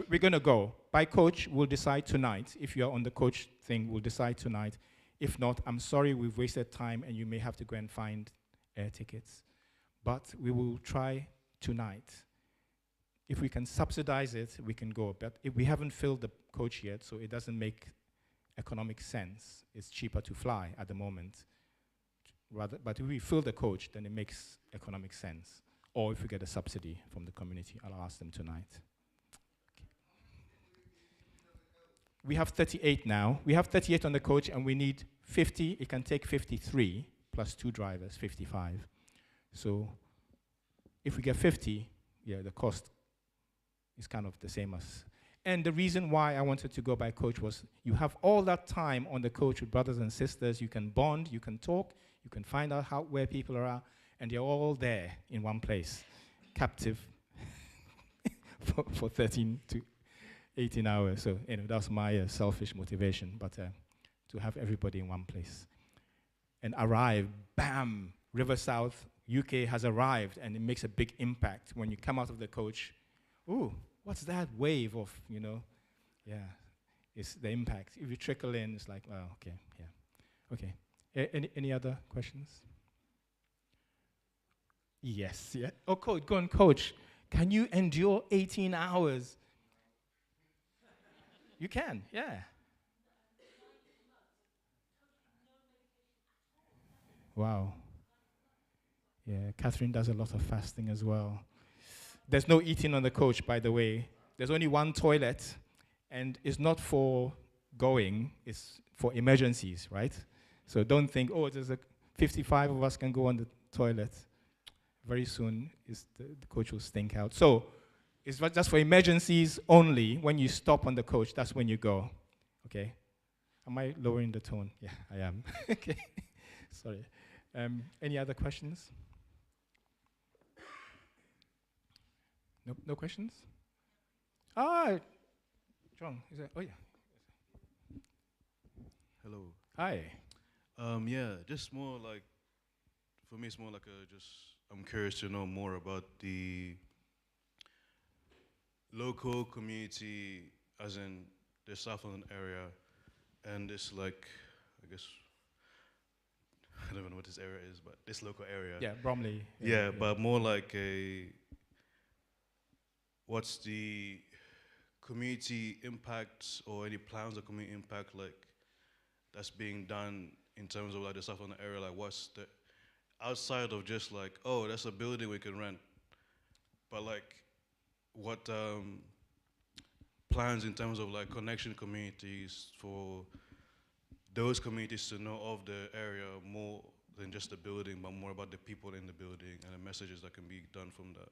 We're going to go. By coach, we'll decide tonight. If you're on the coach thing, we'll decide tonight. If not, I'm sorry we've wasted time and you may have to go and find air tickets. But we will try tonight. If we can subsidize it, we can go. But if we haven't filled the coach yet, so it doesn't make economic sense. It's cheaper to fly at the moment. But if we fill the coach, then it makes economic sense. Or if we get a subsidy from the community, I'll ask them tonight. We have 38 now. We have 38 on the coach, and we need 50. It can take 53 plus 2 drivers, 55. So if we get 50, yeah, the cost is kind of the same as. And the reason why I wanted to go by coach was you have all that time on the coach with brothers and sisters. You can bond, you can talk, you can find out where people are, and you're all there in one place, captive for 13 to 18 hours. So that's my selfish motivation, but to have everybody in one place. And arrive, bam, River South, UK has arrived, and it makes a big impact when you come out of the coach. Ooh, what's that wave of, yeah, it's the impact. If you trickle in, it's like, well, okay, yeah. Okay, any other questions? Yes, yeah. Oh, coach, go on, coach. Can you endure 18 hours? You can, yeah. Wow. Yeah, Catherine does a lot of fasting as well. There's no eating on the coach, by the way. There's only one toilet, and it's not for going, it's for emergencies, right? So don't think, oh, there's 55 of us can go on the toilet. Very soon, the coach will stink out. So it's just for emergencies only. When you stop on the coach, that's when you go. Okay? Am I lowering the tone? Yeah, I am. Okay. Sorry. Any other questions? No questions? John, is that? Oh, yeah. Hello. Hi. Yeah, just more like, for me, it's more like I'm curious to know more about the local community, as in the South London area, and this, like, I guess, I don't know what this area is, but this local area. Yeah, Bromley. Yeah, but more like what's the community impact or any plans of community impact, like, that's being done in terms of, like, the South London area? Like, what's the, outside of just, like, oh, that's a building we can rent, but, like, what plans in terms of, like, connection communities for those communities to know of the area more than just the building, but more about the people in the building and the messages that can be done from that.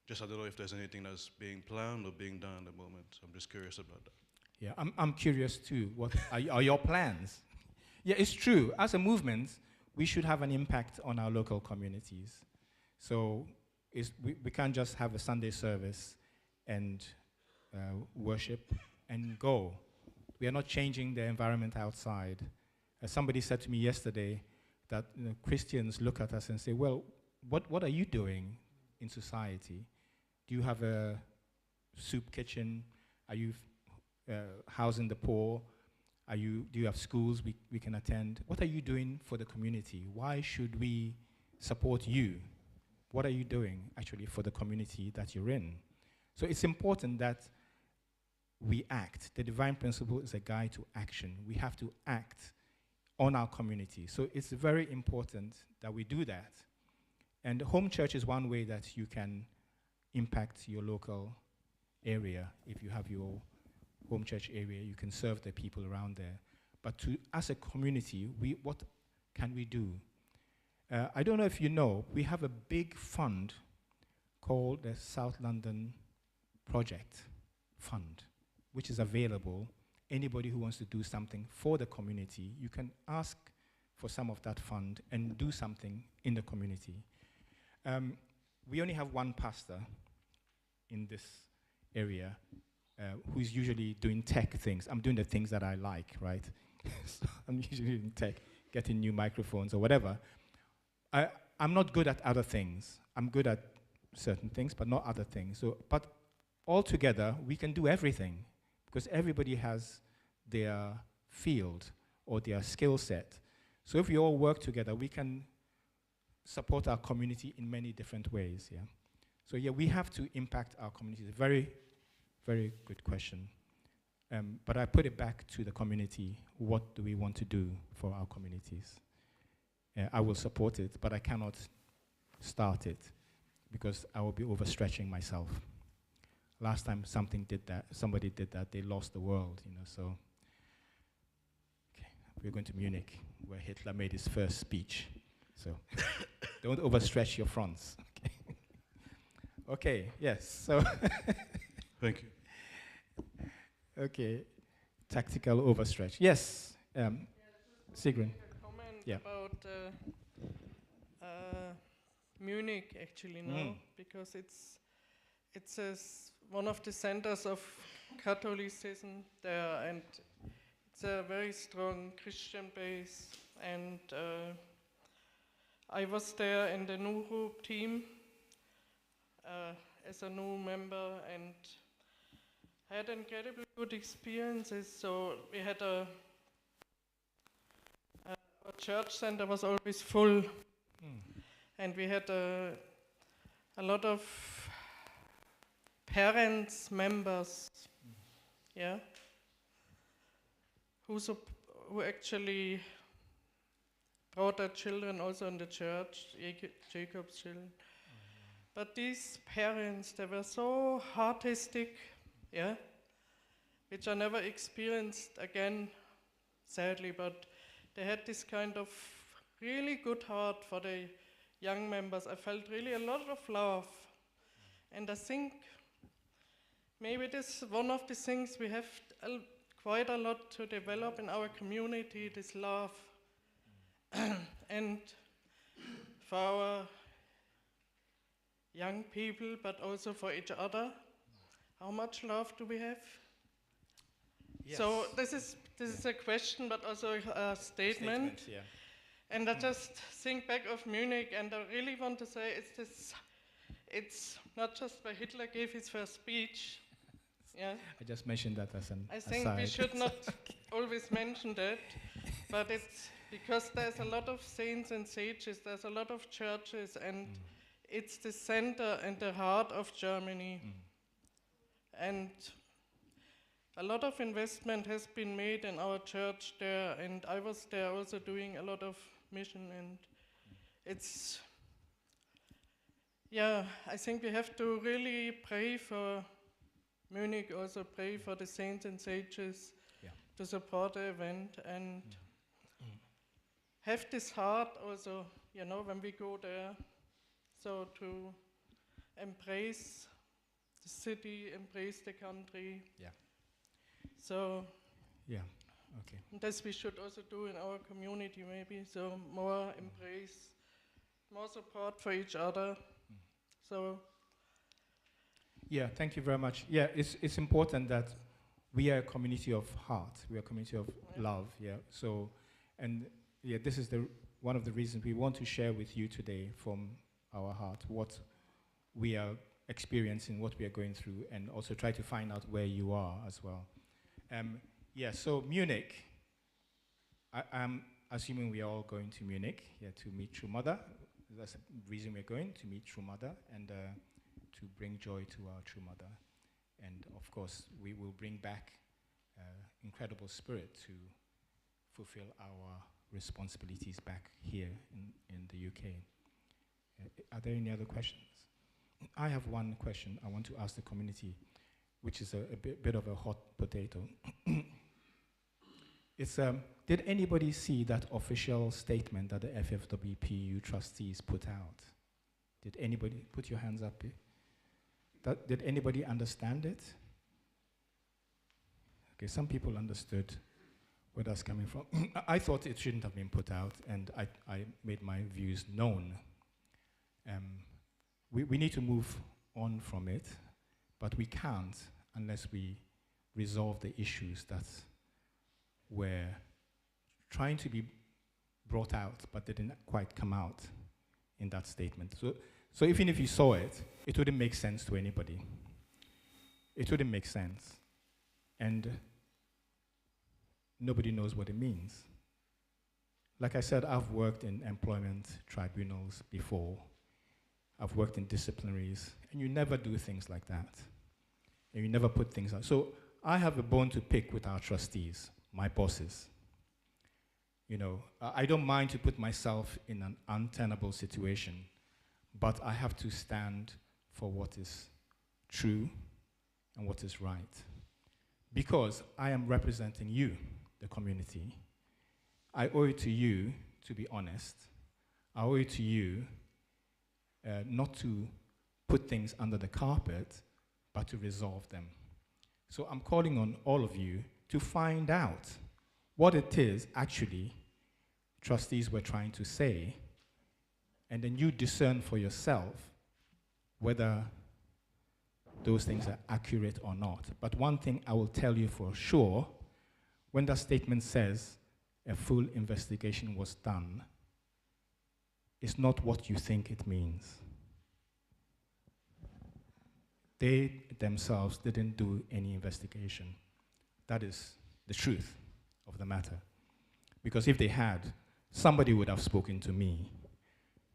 Just, I don't know if there's anything that's being planned or being done at the moment. I'm just curious about that. Yeah, I'm curious too. What are your plans? Yeah, it's true. As a movement, we should have an impact on our local communities. So we can't just have a Sunday service and worship and go. We are not changing the environment outside. Somebody said to me yesterday that Christians look at us and say, well, what are you doing? in society? Do you have a soup kitchen? Are you housing the poor? Do you have schools we can attend? What are you doing for the community? Why should we support you? What are you doing actually for the community that you're in? So it's important that we act. The divine principle is a guide to action. We have to act on our community. So it's very important that we do that. And home church is one way that you can impact your local area. If you have your home church area, you can serve the people around there. But as a community, what can we do? I don't know if you know, we have a big fund called the South London Project Fund, which is available. Anybody who wants to do something for the community, you can ask for some of that fund and do something in the community. We only have one pastor in this area who's usually doing tech things. I'm doing the things that I like, right? So I'm usually in tech, getting new microphones or whatever. I'm not good at other things. I'm good at certain things, but not other things. But altogether, we can do everything because everybody has their field or their skill set. So if we all work together, we can support our community in many different ways. Yeah. So yeah, we have to impact our community. It's a very, very good question. But I put it back to the community. What do we want to do for our communities? I will support it, but I cannot start it because I will be overstretching myself. Last time somebody did that, they lost the world, so. Okay, we're going to Munich, where Hitler made his first speech. So don't overstretch your fronts. Okay, okay, yes, so. Thank you. Okay, tactical overstretch. Yes, Sigrun. Yeah. About Munich actually now, because it's one of the centers of Catholicism there, and it's a very strong Christian base. And I was there in the new group team as a new member, and had incredibly good experiences. So we had our church center was always full, and we had a lot of parents, members, yeah, who actually brought their children also in the church, Jacob's children. But these parents, they were so artistic, yeah, which I never experienced again, sadly, but they had this kind of really good heart for the young members. I felt really a lot of love. And I think maybe this is one of the things we have quite a lot to develop in our community, this love. And for our young people, but also for each other, how much love do we have? Yes. So this is a question, but also a statement. Yeah. And I just think back of Munich, and I really want to say it's not just where Hitler gave his first speech. Yeah. I just mentioned that as an I think aside. we should not always mention that, but it's because there's a lot of saints and sages, there's a lot of churches, and it's the center and the heart of Germany. And a lot of investment has been made in our church there, and I was there also doing a lot of mission, and it's, yeah, I think we have to really pray for Munich, also pray for the saints and sages to support the event, and have this heart also, when we go there, so to embrace the city, embrace the country. Yeah. So, yeah, okay. This we should also do in our community maybe, so more embrace, more support for each other. So. Yeah, thank you very much. Yeah, it's important that we are a community of heart, we are a community of love, yeah. So, and yeah, this is one of the reasons we want to share with you today from our heart what we are experiencing, what we are going through, and also try to find out where you are as well. So Munich, I'm assuming we are all going to Munich to meet True Mother. That's the reason we're going, to meet True Mother and to bring joy to our True Mother. And of course, we will bring back incredible spirit to fulfill our responsibilities back here in the UK. Are there any other questions? I have one question I want to ask the community, which is a bit of a hot potato. It's, did anybody see that official statement that the FFWPU trustees put out? Did anybody, put your hands up? Did anybody understand it? Okay, some people understood where that's coming from. I thought it shouldn't have been put out, and I made my views known. We need to move on from it, but we can't unless we resolve the issues that were trying to be brought out, but didn't quite come out in that statement. So even if you saw it, it wouldn't make sense to anybody. It wouldn't make sense. And nobody knows what it means. Like I said, I've worked in employment tribunals before. I've worked in disciplinaries, and you never do things like that. And you never put things out. So I have a bone to pick with our trustees, my bosses. You know, I don't mind to put myself in an untenable situation, but I have to stand for what is true and what is right. Because I am representing you, the community. I owe it to you to be honest. I owe it to you not to put things under the carpet, but to resolve them. So I'm calling on all of you to find out what it is actually trustees were trying to say, and then you discern for yourself whether those things are accurate or not. But one thing I will tell you for sure, when that statement says a full investigation was done, it's not what you think it means. They themselves didn't do any investigation. That is the truth of the matter. Because if they had, somebody would have spoken to me.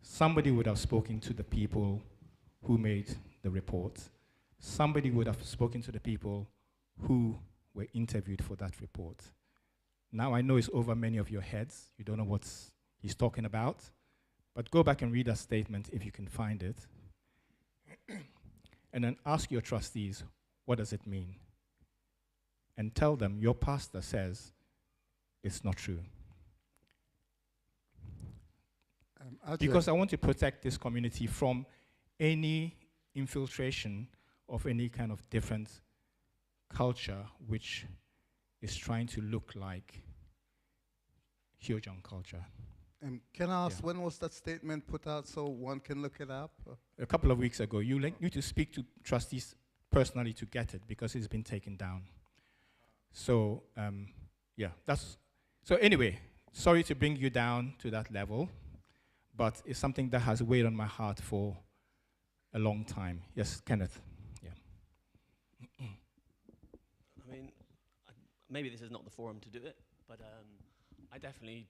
Somebody would have spoken to the people who made the report. Somebody would have spoken to the people who were interviewed for that report. Now I know it's over many of your heads. You don't know what he's talking about. But go back and read that statement if you can find it. And then ask your trustees, what does it mean? And tell them, your pastor says it's not true. Because I want to protect this community from any infiltration of any kind of different culture which is trying to look like Hyojong culture. Can I ask, when was that statement put out so one can look it up? A couple of weeks ago. You need to speak to trustees personally to get it because it's been taken down. So, so anyway, sorry to bring you down to that level, but it's something that has weighed on my heart for a long time. Yes, Kenneth. Yeah. I mean, maybe this is not the forum to do it, but I definitely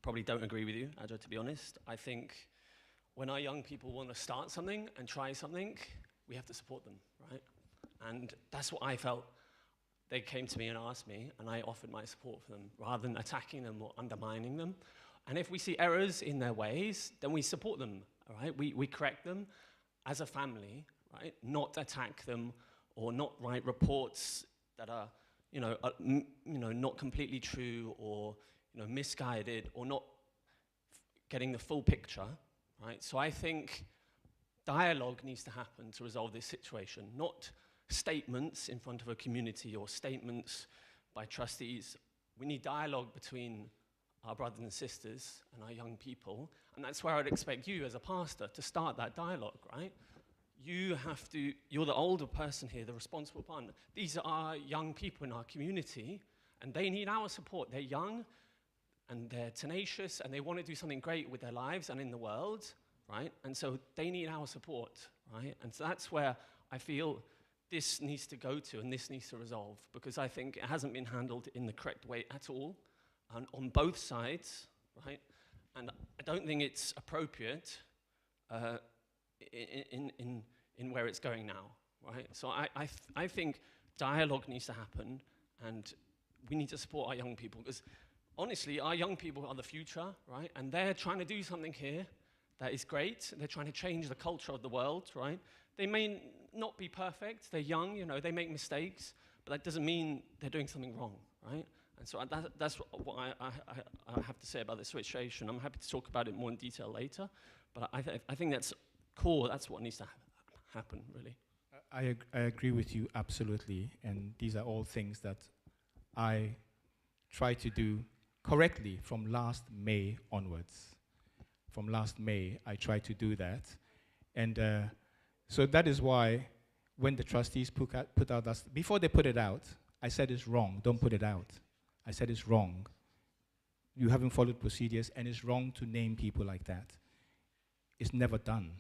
probably don't agree with you, Adjo, to be honest. I think when our young people want to start something and try something, we have to support them, right? And that's what I felt. They came to me and asked me, and I offered my support for them, rather than attacking them or undermining them. And if we see errors in their ways, then we support them, all right? We correct them as a family, right? Not attack them or not write reports that are, not completely true or, misguided or not getting the full picture, right? So I think dialogue needs to happen to resolve this situation, not statements in front of a community or statements by trustees. We need dialogue between our brothers and sisters and our young people, and that's where I'd expect you as a pastor to start that dialogue, right? You're the older person here, the responsible partner. These are young people in our community, and they need our support. They're young, and they're tenacious, and they want to do something great with their lives and in the world, right? And so they need our support, right? And so that's where I feel this needs to go to and this needs to resolve, because I think it hasn't been handled in the correct way at all, and on both sides, right? And I don't think it's appropriate in where it's going now, right? So I think dialogue needs to happen, and we need to support our young people, because honestly, our young people are the future, right? And they're trying to do something here that is great. They're trying to change the culture of the world, right? They may not be perfect. They're young, you know, they make mistakes, but that doesn't mean they're doing something wrong, right? And so that's what I have to say about this situation. I'm happy to talk about it more in detail later, but I think that's core. That's what needs to happen, really. I agree with you absolutely, and these are all things that I try to do correctly from last May onwards. From last May, I tried to do that, and so that is why when the trustees put out that, before they put it out, I said it's wrong, don't put it out. I said it's wrong. You haven't followed procedures, and it's wrong to name people like that. It's never done,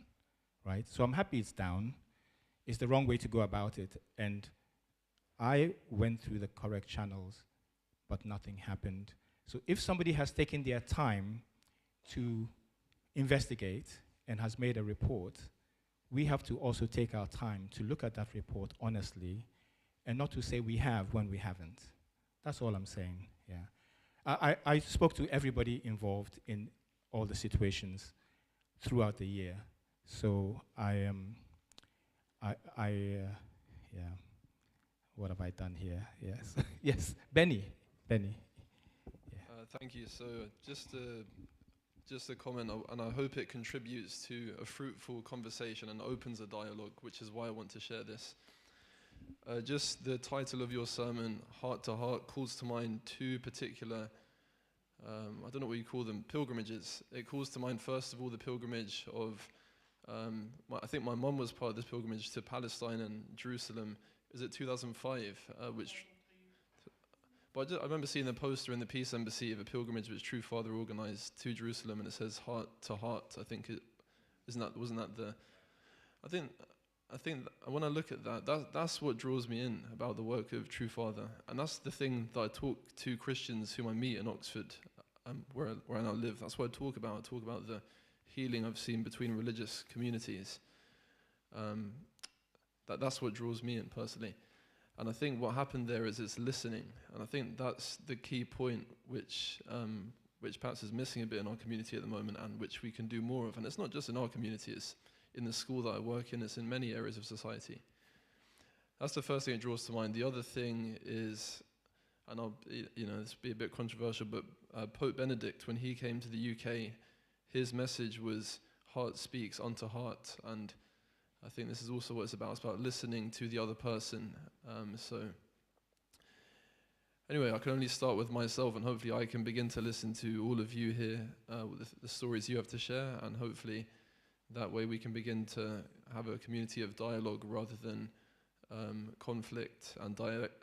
right? So I'm happy it's down. It's the wrong way to go about it, and I went through the correct channels, but nothing happened. So if somebody has taken their time to investigate and has made a report, we have to also take our time to look at that report honestly, and not to say we have when we haven't. That's all I'm saying, yeah. I spoke to everybody involved in all the situations throughout the year. So yeah, what have I done here? Yes, yes, Benny. Yeah. Thank you. So just a comment, and I hope it contributes to a fruitful conversation and opens a dialogue, which is why I want to share this. Just the title of your sermon, Heart to Heart, calls to mind two particular, I don't know what you call them, pilgrimages. It calls to mind, first of all, the pilgrimage of, I think my mum was part of this pilgrimage to Palestine and Jerusalem. Is it 2005? But I remember seeing the poster in the Peace Embassy of a pilgrimage which True Father organised to Jerusalem, and it says Heart to Heart. I think wasn't that the? I think when I look at that's what draws me in about the work of True Father, and that's the thing that I talk to Christians whom I meet in Oxford, where I now live. That's what I talk about. I talk about the healing I've seen between religious communities. That's what draws me in personally. And I think what happened there is it's listening, and I think that's the key point which perhaps is missing a bit in our community at the moment, and which we can do more of. And it's not just in our community; it's in the school that I work in. It's in many areas of society. That's the first thing that draws to mind. The other thing is, and this will be a bit controversial, but Pope Benedict, when he came to the UK, his message was "Heart speaks unto heart," and I think this is also what it's about. It's about listening to the other person. So anyway, I can only start with myself, and hopefully I can begin to listen to all of you here, with the stories you have to share, and hopefully that way we can begin to have a community of dialogue rather than conflict and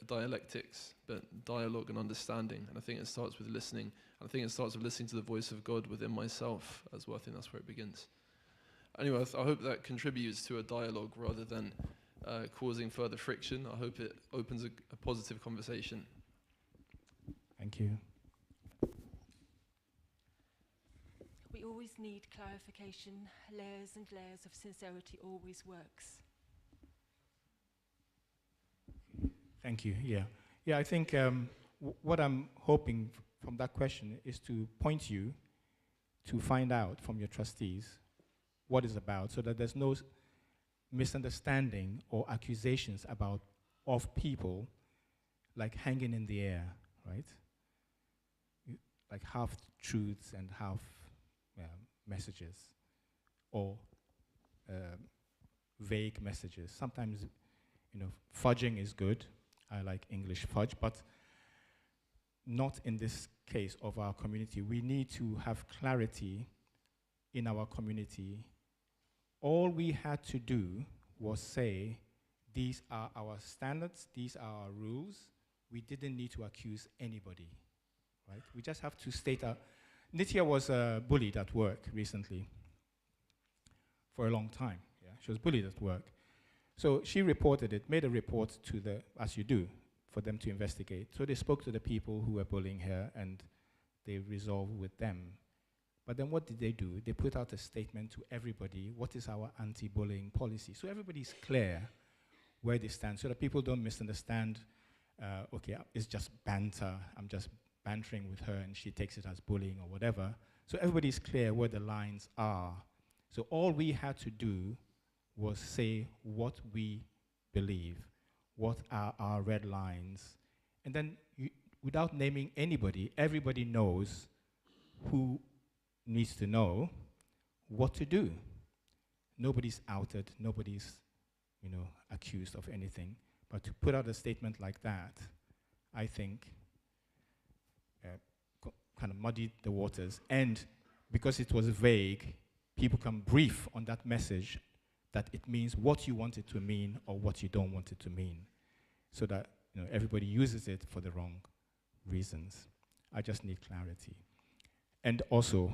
dialectics, but dialogue and understanding. And I think it starts with listening. And I think it starts with listening to the voice of God within myself as well. I think that's where it begins. Anyway, I hope that contributes to a dialogue rather than causing further friction. I hope it opens a positive conversation. Thank you. We always need clarification. Layers and layers of sincerity always works. Thank you. Yeah. I think what I'm hoping from that question is to point you to find out from your trustees what it's about, so that there's no misunderstanding or accusations of people like hanging in the air, right? Like half truths and half messages, or vague messages. Sometimes, fudging is good. I like English fudge, but not in this case of our community. We need to have clarity in our community. All we had to do was say, these are our standards, these are our rules. We didn't need to accuse anybody, right? We just have to state Nitya was bullied at work recently for a long time. Yeah? She was bullied at work. So she reported it, made a report to the, as you do, for them to investigate. So they spoke to the people who were bullying her and they resolved with them. But then what did they do? They put out a statement to everybody, what is our anti-bullying policy? So everybody's clear where they stand, so that people don't misunderstand, okay, it's just banter, I'm just bantering with her and she takes it as bullying or whatever. So everybody's clear where the lines are. So all we had to do was say what we believe, what are our red lines, and then without naming anybody, everybody knows who needs to know what to do. Nobody's outed, nobody's, accused of anything. But to put out a statement like that, I think, kind of muddied the waters. And because it was vague, people can brief on that message that it means what you want it to mean or what you don't want it to mean, so that everybody uses it for the wrong reasons. I just need clarity. And also,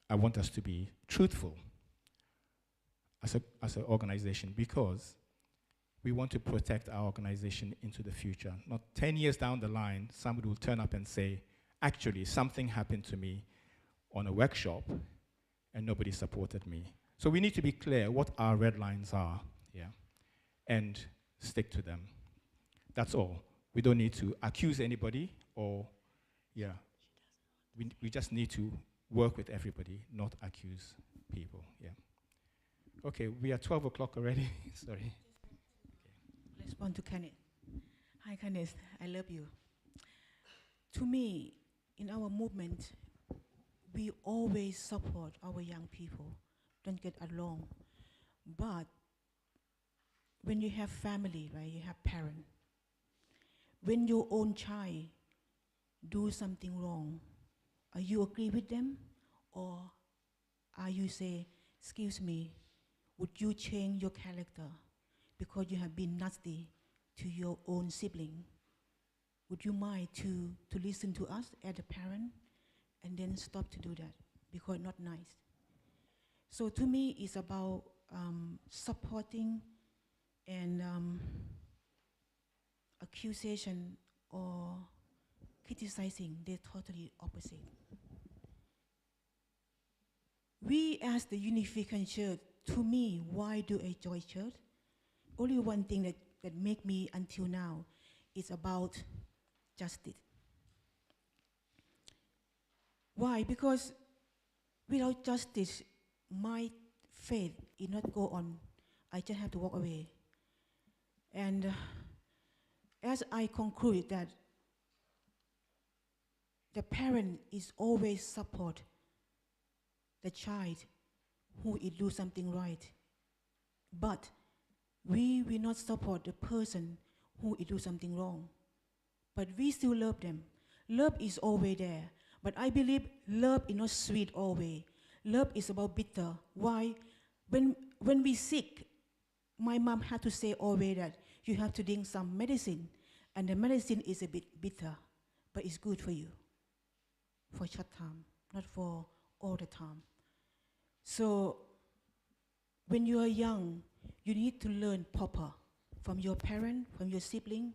I want us to be truthful as an organization, because we want to protect our organization into the future. Not 10 years down the line, somebody will turn up and say, actually, something happened to me on a workshop and nobody supported me. So we need to be clear what our red lines are, and stick to them. That's all. We don't need to accuse anybody or, we just need to work with everybody, not accuse people, Okay, we are 12 o'clock already, sorry. Respond to Kenneth. Hi, Kenneth, I love you. To me, in our movement, we always support our young people, don't get along. But when you have family, right, you have parents, when your own child do something wrong, are you agree with them? Or are you say, excuse me, would you change your character because you have been nasty to your own sibling? Would you mind to listen to us as a parent and then stop to do that because not nice? So to me, it's about supporting and accusation or criticizing. They're totally opposite. We as the Unification Church, to me, why do I join church? Only one thing that make me until now is about justice. Why? Because without justice, my faith will not go on. I just have to walk away. And as I conclude that the parent is always support the child who is do something right, but we will not support the person who is do something wrong. But we still love them. Love is always there. But I believe love is not sweet always. Love is about bitter. Why? When we sick, my mom had to say always that you have to drink some medicine, and the medicine is a bit bitter, but it's good for you, for short time, not for all the time. So when you are young, you need to learn proper from your parent, from your sibling.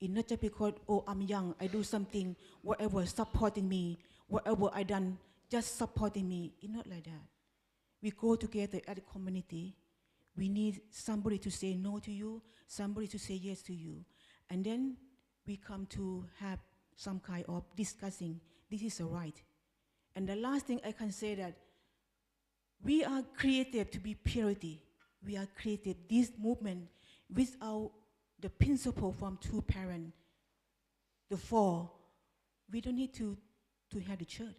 It's not just because, oh, I'm young, I do something, whatever, supporting me, whatever I done, just supporting me. It's not like that. We go together as a community. We need somebody to say no to you, somebody to say yes to you. And then we come to have some kind of discussing, this is a right. And the last thing I can say that we are created to be purity. We are created, this movement, without the principle from two parents, the four, we don't need to have the church.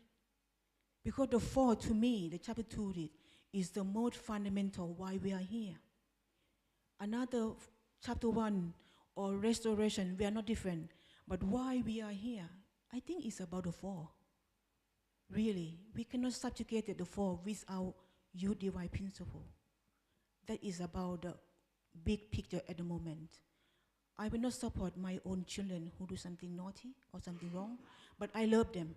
Because the four, to me, the chapter 2 is the most fundamental why we are here. Another chapter 1 or restoration, we are not different. But why we are here, I think it's about the four. Really, we cannot subjugate the four without your divine principle. That is about the big picture at the moment. I will not support my own children who do something naughty or something wrong, but I love them.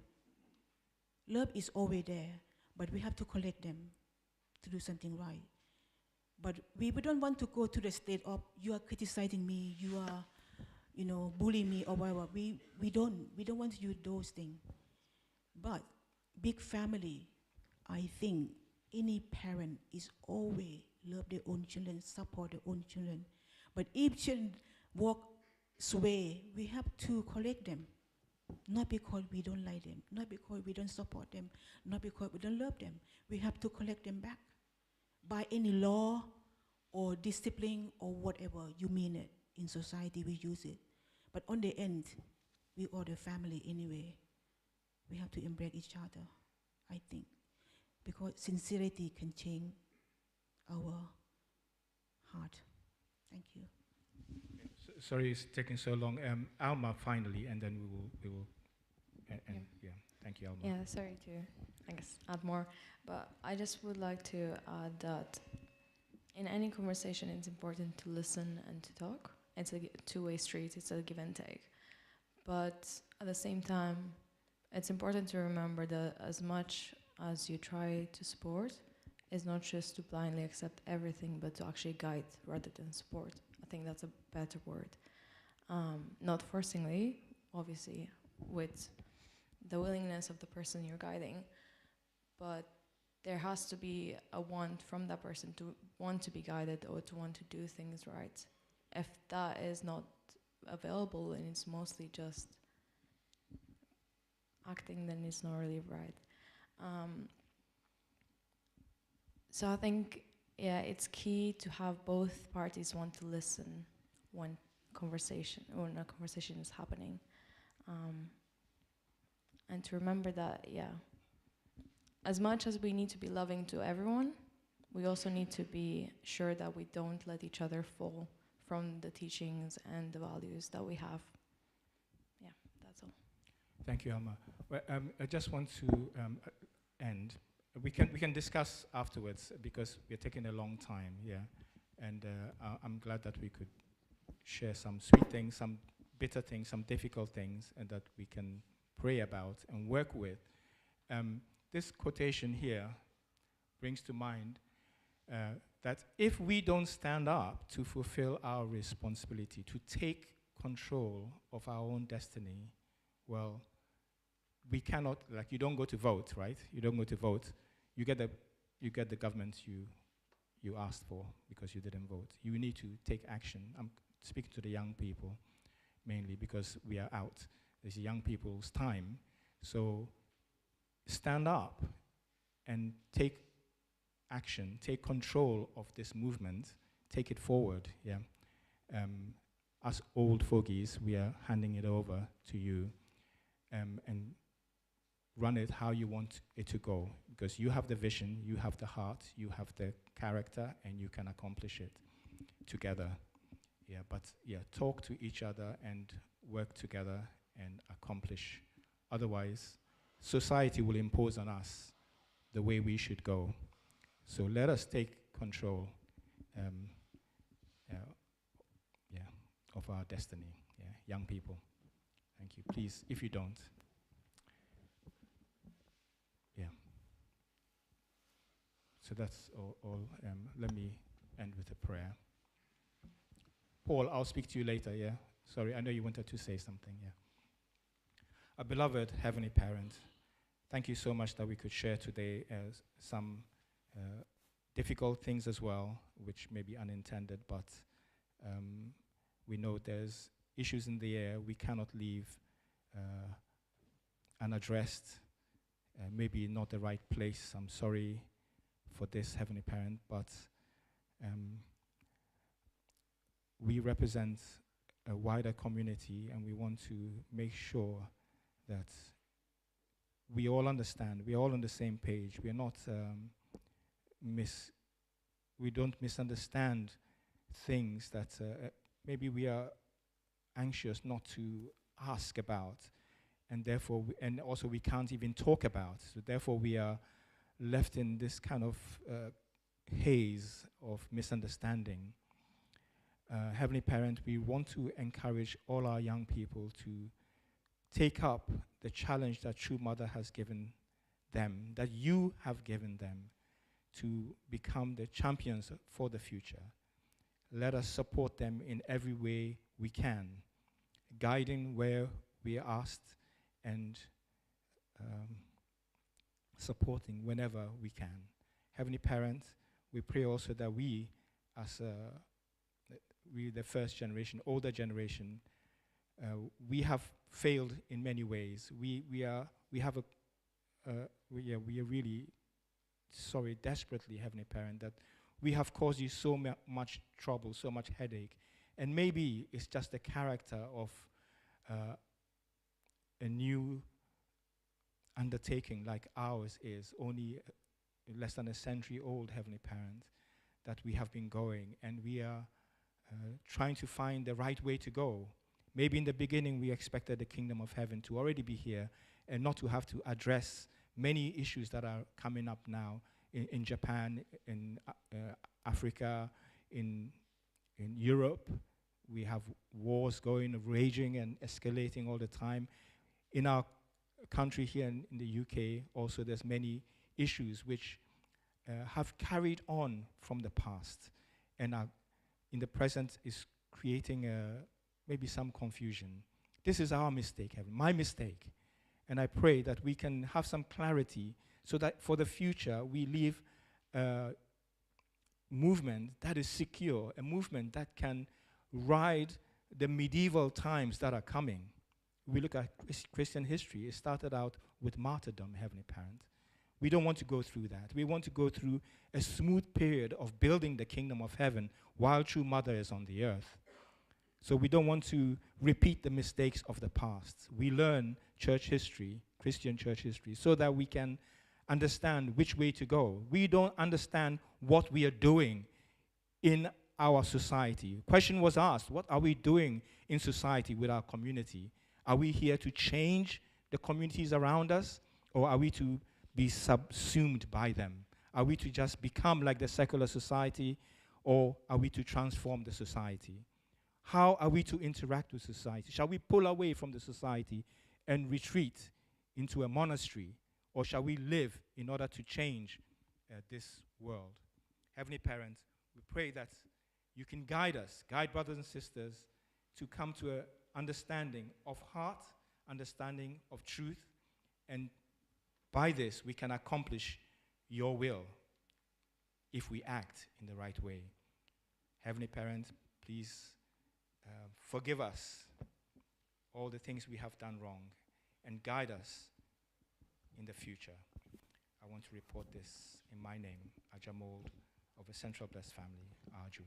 Love is always there, but we have to correct them to do something right. But we don't want to go to the state of you are criticizing me, you are, bullying me or whatever. We don't want to do those things. But big family, I think any parent is always love their own children, support their own children. But if children walk sway, we have to correct them. Not because we don't like them, not because we don't support them, not because we don't love them. We have to correct them back. By any law or discipline or whatever you mean it, in society we use it. But on the end, we are the family anyway. We have to embrace each other, I think. Because sincerity can change our heart. Thank you. Sorry it's taking so long. Alma finally, and then we will yeah. Thank you, Alma. Yeah, sorry to, I guess, add more. But I just would like to add that in any conversation, it's important to listen and to talk. It's a two-way street. It's a give and take. But at the same time, it's important to remember that as much as you try to support, it's not just to blindly accept everything, but to actually guide rather than support. I think that's a better word. Not forcingly, obviously, with the willingness of the person you're guiding, but there has to be a want from that person to want to be guided or to want to do things right. If that is not available and it's mostly just acting, then it's not really right. So I think, yeah, it's key to have both parties want to listen when a conversation is happening. And to remember that, yeah, as much as we need to be loving to everyone, we also need to be sure that we don't let each other fall from the teachings and the values that we have. Yeah, that's all. Thank you, Alma. Well, I just want to end. We can discuss afterwards because we're taking a long time, yeah. And I'm glad that we could share some sweet things, some bitter things, some difficult things, and that we can pray about and work with. This quotation here brings to mind that if we don't stand up to fulfill our responsibility, to take control of our own destiny, well, we cannot, like, you don't go to vote, right? You don't go to vote. You get the government you asked for because you didn't vote. You need to take action. I'm speaking to the young people mainly because we are out. It's young people's time. So stand up and take action, take control of this movement, take it forward, yeah. Us old fogies, we are handing it over to you, and run it how you want it to go, because you have the vision, you have the heart, you have the character, and you can accomplish it together. Yeah, but yeah, talk to each other and work together and accomplish. Otherwise, society will impose on us the way we should go. So let us take control of our destiny, young people. Thank you. Please, if you don't. Yeah. So that's all. Let me end with a prayer. Paul, I'll speak to you later, yeah? Sorry, I know you wanted to say something, yeah. Our beloved Heavenly Parent, thank you so much that we could share today some difficult things as well, which may be unintended, but we know there's issues in the air we cannot leave unaddressed. Maybe not the right place. I'm sorry for this, Heavenly Parent, but we represent a wider community, and we want to make sure that we all understand, we're all on the same page. We're not we don't misunderstand things that maybe we are anxious not to ask about, and therefore, and also we can't even talk about. So therefore, we are left in this kind of haze of misunderstanding. Heavenly Parent, we want to encourage all our young people to take up the challenge that True Mother has given them, that you have given them, to become the champions for the future. Let us support them in every way we can, guiding where we are asked and supporting whenever we can. Heavenly Parent, we pray also that we, as the first generation, older generation, we have failed in many ways. We are really sorry, desperately, Heavenly Parent, that we have caused you so much trouble, so much headache. And maybe it's just the character of a new undertaking like ours is, only less than a century old, Heavenly Parent, that we have been going, and we are trying to find the right way to go. Maybe in the beginning we expected the kingdom of heaven to already be here and not to have to address many issues that are coming up now in Japan, in Africa, in Europe. We have wars going, raging and escalating all the time. In our country here in the UK also, there's many issues which have carried on from the past and are in the present is creating maybe some confusion. This is our mistake, my mistake. And I pray that we can have some clarity so that for the future we leave a movement that is secure, a movement that can ride the medieval times that are coming. We look at Christian history, it started out with martyrdom, Heavenly Parent. We don't want to go through that. We want to go through a smooth period of building the kingdom of heaven while true mother is on the earth. So we don't want to repeat the mistakes of the past. We learn church history, Christian church history, so that we can understand which way to go. We don't understand what we are doing in our society. The question was asked, what are we doing in society with our community? Are we here to change the communities around us, or are we to be subsumed by them? Are we to just become like the secular society, or are we to transform the society? How are we to interact with society? Shall we pull away from the society and retreat into a monastery, or shall we live in order to change this world? Heavenly Parent, we pray that you can guide us, guide brothers and sisters to come to an understanding of heart, understanding of truth, and by this we can accomplish your will if we act in the right way. Heavenly Parent, please forgive us all the things we have done wrong and guide us in the future. I want to report this in my name, Ajamold, of a Central Blessed Family, Arju.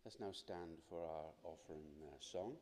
Let's now stand for our offering song.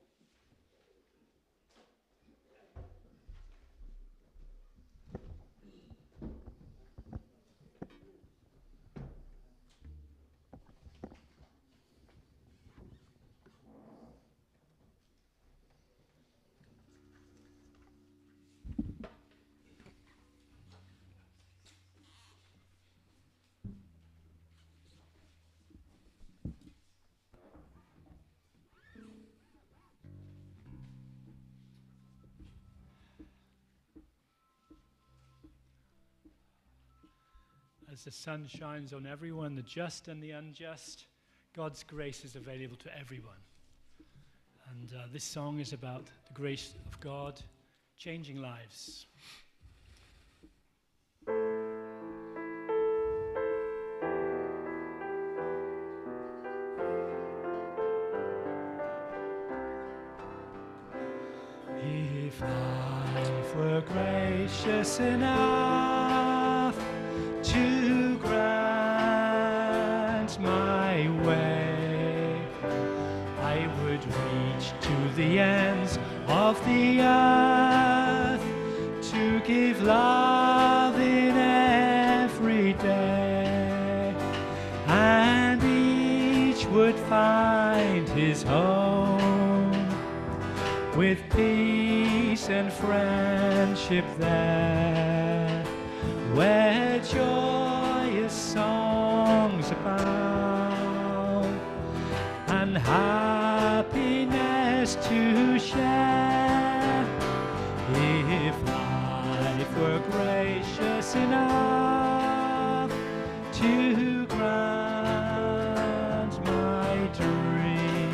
As the sun shines on everyone, the just and the unjust, God's grace is available to everyone. And this song is about the grace of God changing lives. If life were gracious enough to grant my way, I would reach to the ends of the earth to give love in every day, and each would find his home with peace and friendship there, where joyous songs abound and happiness to share. If life were gracious enough to grant my dream,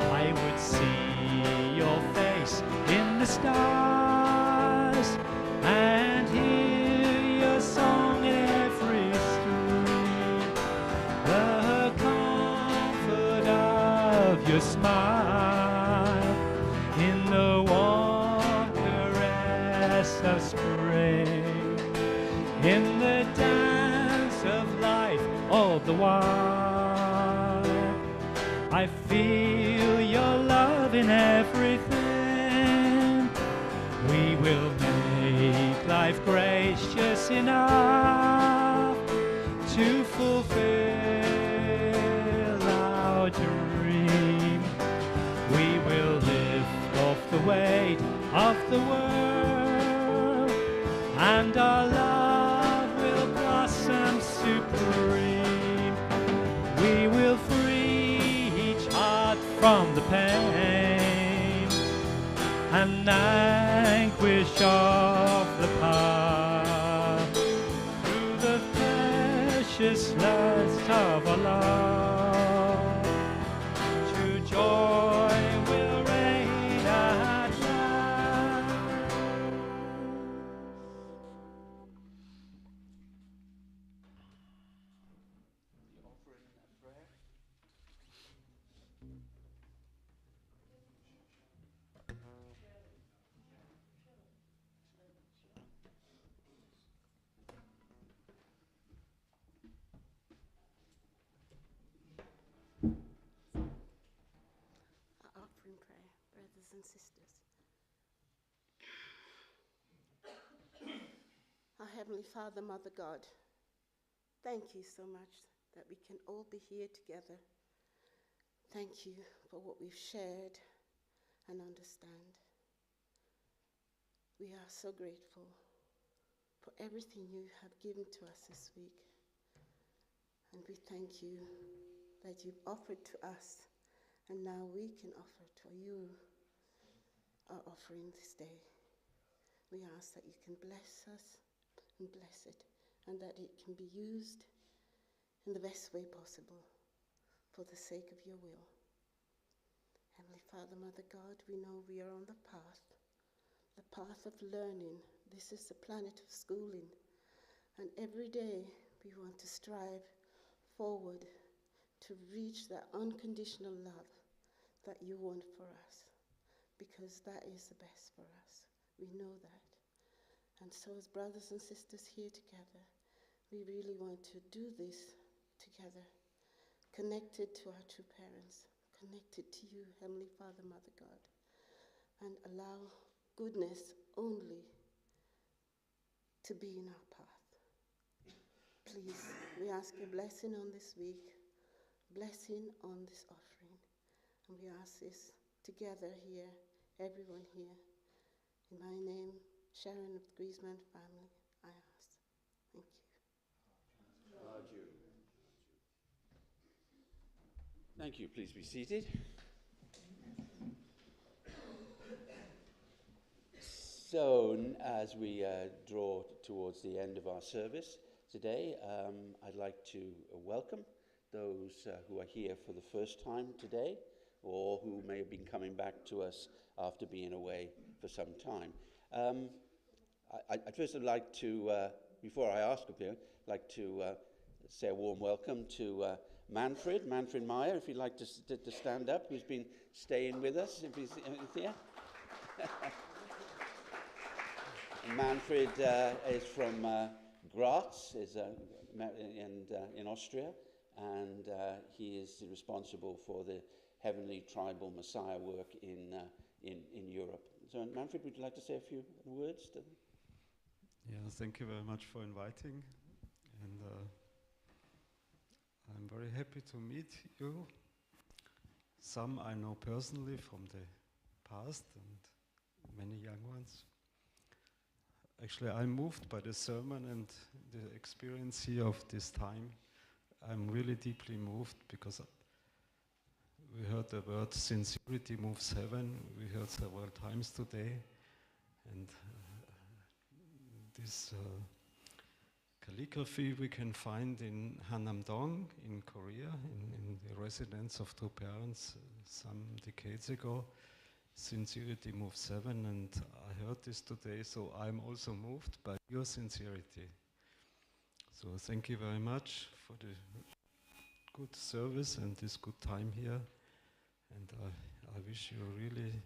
I would see your face in the stars and hear your song in every stream, the comfort of your smile in the warm caress of spring, in the dance of life all the while. I feel your love in everything. We will make life gracious enough to fulfill our dream. We will lift off the weight of the world, and our love will blossom supreme. We will free each heart from the pain and anguish of the past, through the precious lust of our love, true joy will reign at last. Our offering prayer, brothers and sisters. Our Heavenly Father, Mother God, thank you so much that we can all be here together. Thank you for what we've shared and understand. We are so grateful for everything you have given to us this week. And we thank you that you've offered to us, and now we can offer to you our offering this day. We ask that you can bless us and bless it, and that it can be used in the best way possible for the sake of your will. Heavenly Father, Mother God, we know we are on the path of learning. This is the planet of schooling, and every day we want to strive forward to reach that unconditional love that you want for us, because that is the best for us. We know that. And so as brothers and sisters here together, we really want to do this together, connected to our true parents, connected to you, Heavenly Father, Mother God, and allow goodness only to be in our path. Please, we ask a blessing on this week, blessing on this offering, and we ask this together here, everyone here. In my name, Sharon of the Griezmann family, I ask. Thank you. Thank you. Please be seated. So, as we draw towards the end of our service today, I'd like to welcome those who are here for the first time today, or who may have been coming back to us after being away for some time. I'd first like to, before I ask of you, like to say a warm welcome to Manfred Meyer, if you'd like to stand up, who's been staying with us, if he's here. Manfred is from Graz, in Austria, and he is responsible for the Heavenly Tribal Messiah work in Europe. So, Manfred, would you like to say a few words to them? Yeah, thank you very much for inviting, and I'm very happy to meet you. Some I know personally from the past, and many young ones. Actually, I'm moved by the sermon and the experience here of this time. I'm really deeply moved because we heard the word sincerity moves heaven. We heard several times today, and this calligraphy we can find in Hanamdong in Korea, in the residence of two parents some decades ago. Sincerity moves heaven, and I heard this today, so I'm also moved by your sincerity. So thank you very much for the good service and this good time here, and I wish you really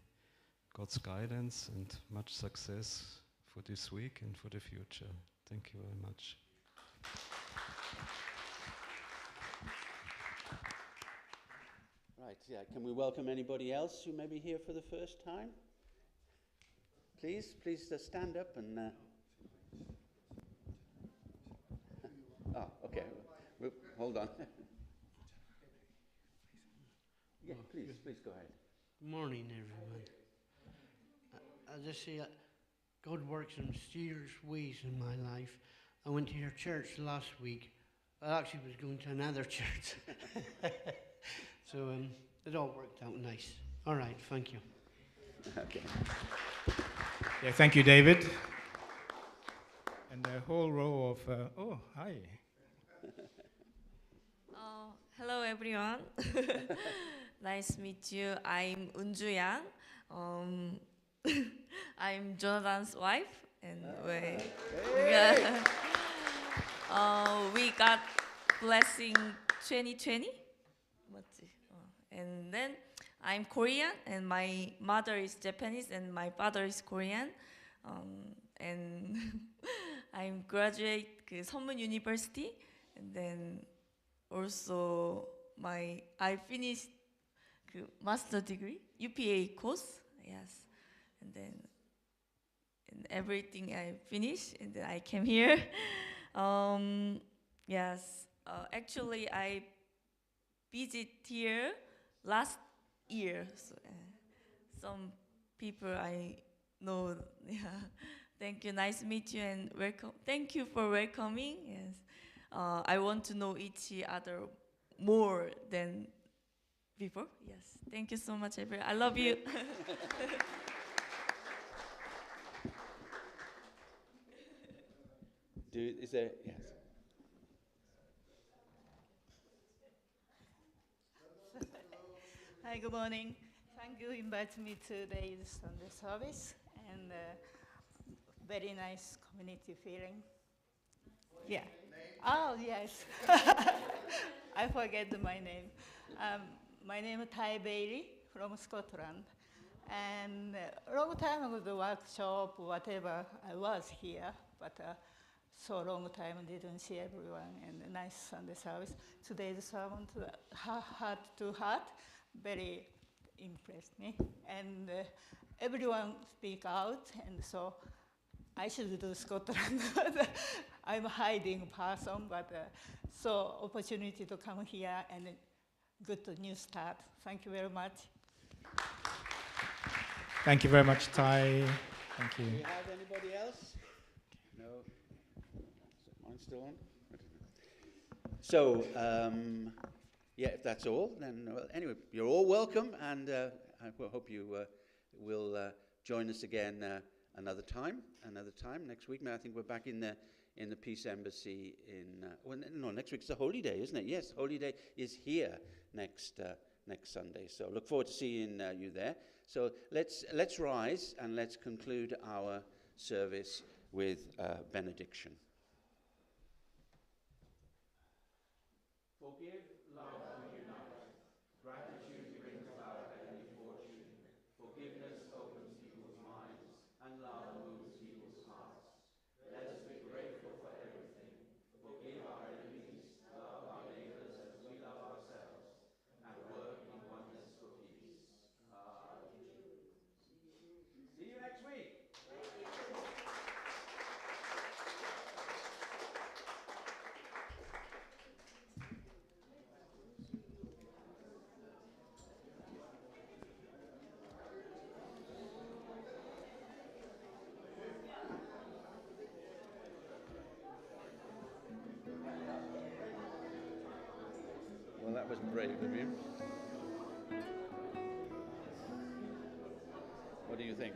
God's guidance and much success for this week and for the future. Thank you very much. Right, yeah. Can we welcome anybody else who may be here for the first time? Please stand up and... okay. Hold on. Yeah, please go ahead. Good morning, everyone. I just say God works in mysterious ways in my life. I went to your church last week. I actually was going to another church. So it all worked out nice. All right, thank you. Okay. Yeah, thank you, David. And a whole row of, hi. Hello, everyone. Nice to meet you. I'm Unju Yang. I'm Jonathan's wife, and we got blessing 2020. And then I'm Korean, and my mother is Japanese, and my father is Korean. And I'm graduate Seonmun University, and then also I finished master degree UPA course, yes, and then everything I finished, and then I came here. Yes, actually I visit here last year. So, some people I know. Yeah. Thank you. Nice to meet you and welcome. Thank you for welcoming. Yes. I want to know each other more than before. Yes. Thank you so much, everyone. I love you. Is there? Yes. Hi, good morning. Thank you inviting me to today's Sunday service, and very nice community feeling. Yeah. Oh, yes. I forget my name. My name is Ty Bailey from Scotland. And a long time ago, the workshop, whatever, I was here. But so long time didn't see everyone, and a nice Sunday service. Today's sermon, heart to heart, very impressed me. And everyone speak out, and so I should do Scotland. I'm a hiding person, but so opportunity to come here and good new start. Thank you very much. Thank you very much, Tai. Thank you. Do we have anybody else? No. Is mine still on? I don't know. So, yeah, if that's all, then well, anyway, you're all welcome, and I hope you will join us again another time next week. I think we're back in the Peace Embassy in next week's the Holy Day, isn't it? Yes, Holy Day is here next Sunday. So look forward to seeing you there. So let's rise and let's conclude our service with benediction. Forgive, love, and unite. Gratitude brings about heavenly fortune. Forgiveness opens people's minds, and love moves people's hearts. Let us be grateful for everything. Forgive our enemies, love our neighbors as we love ourselves, and work in oneness for peace. See you next week. Well, that was brave of you. What do you think?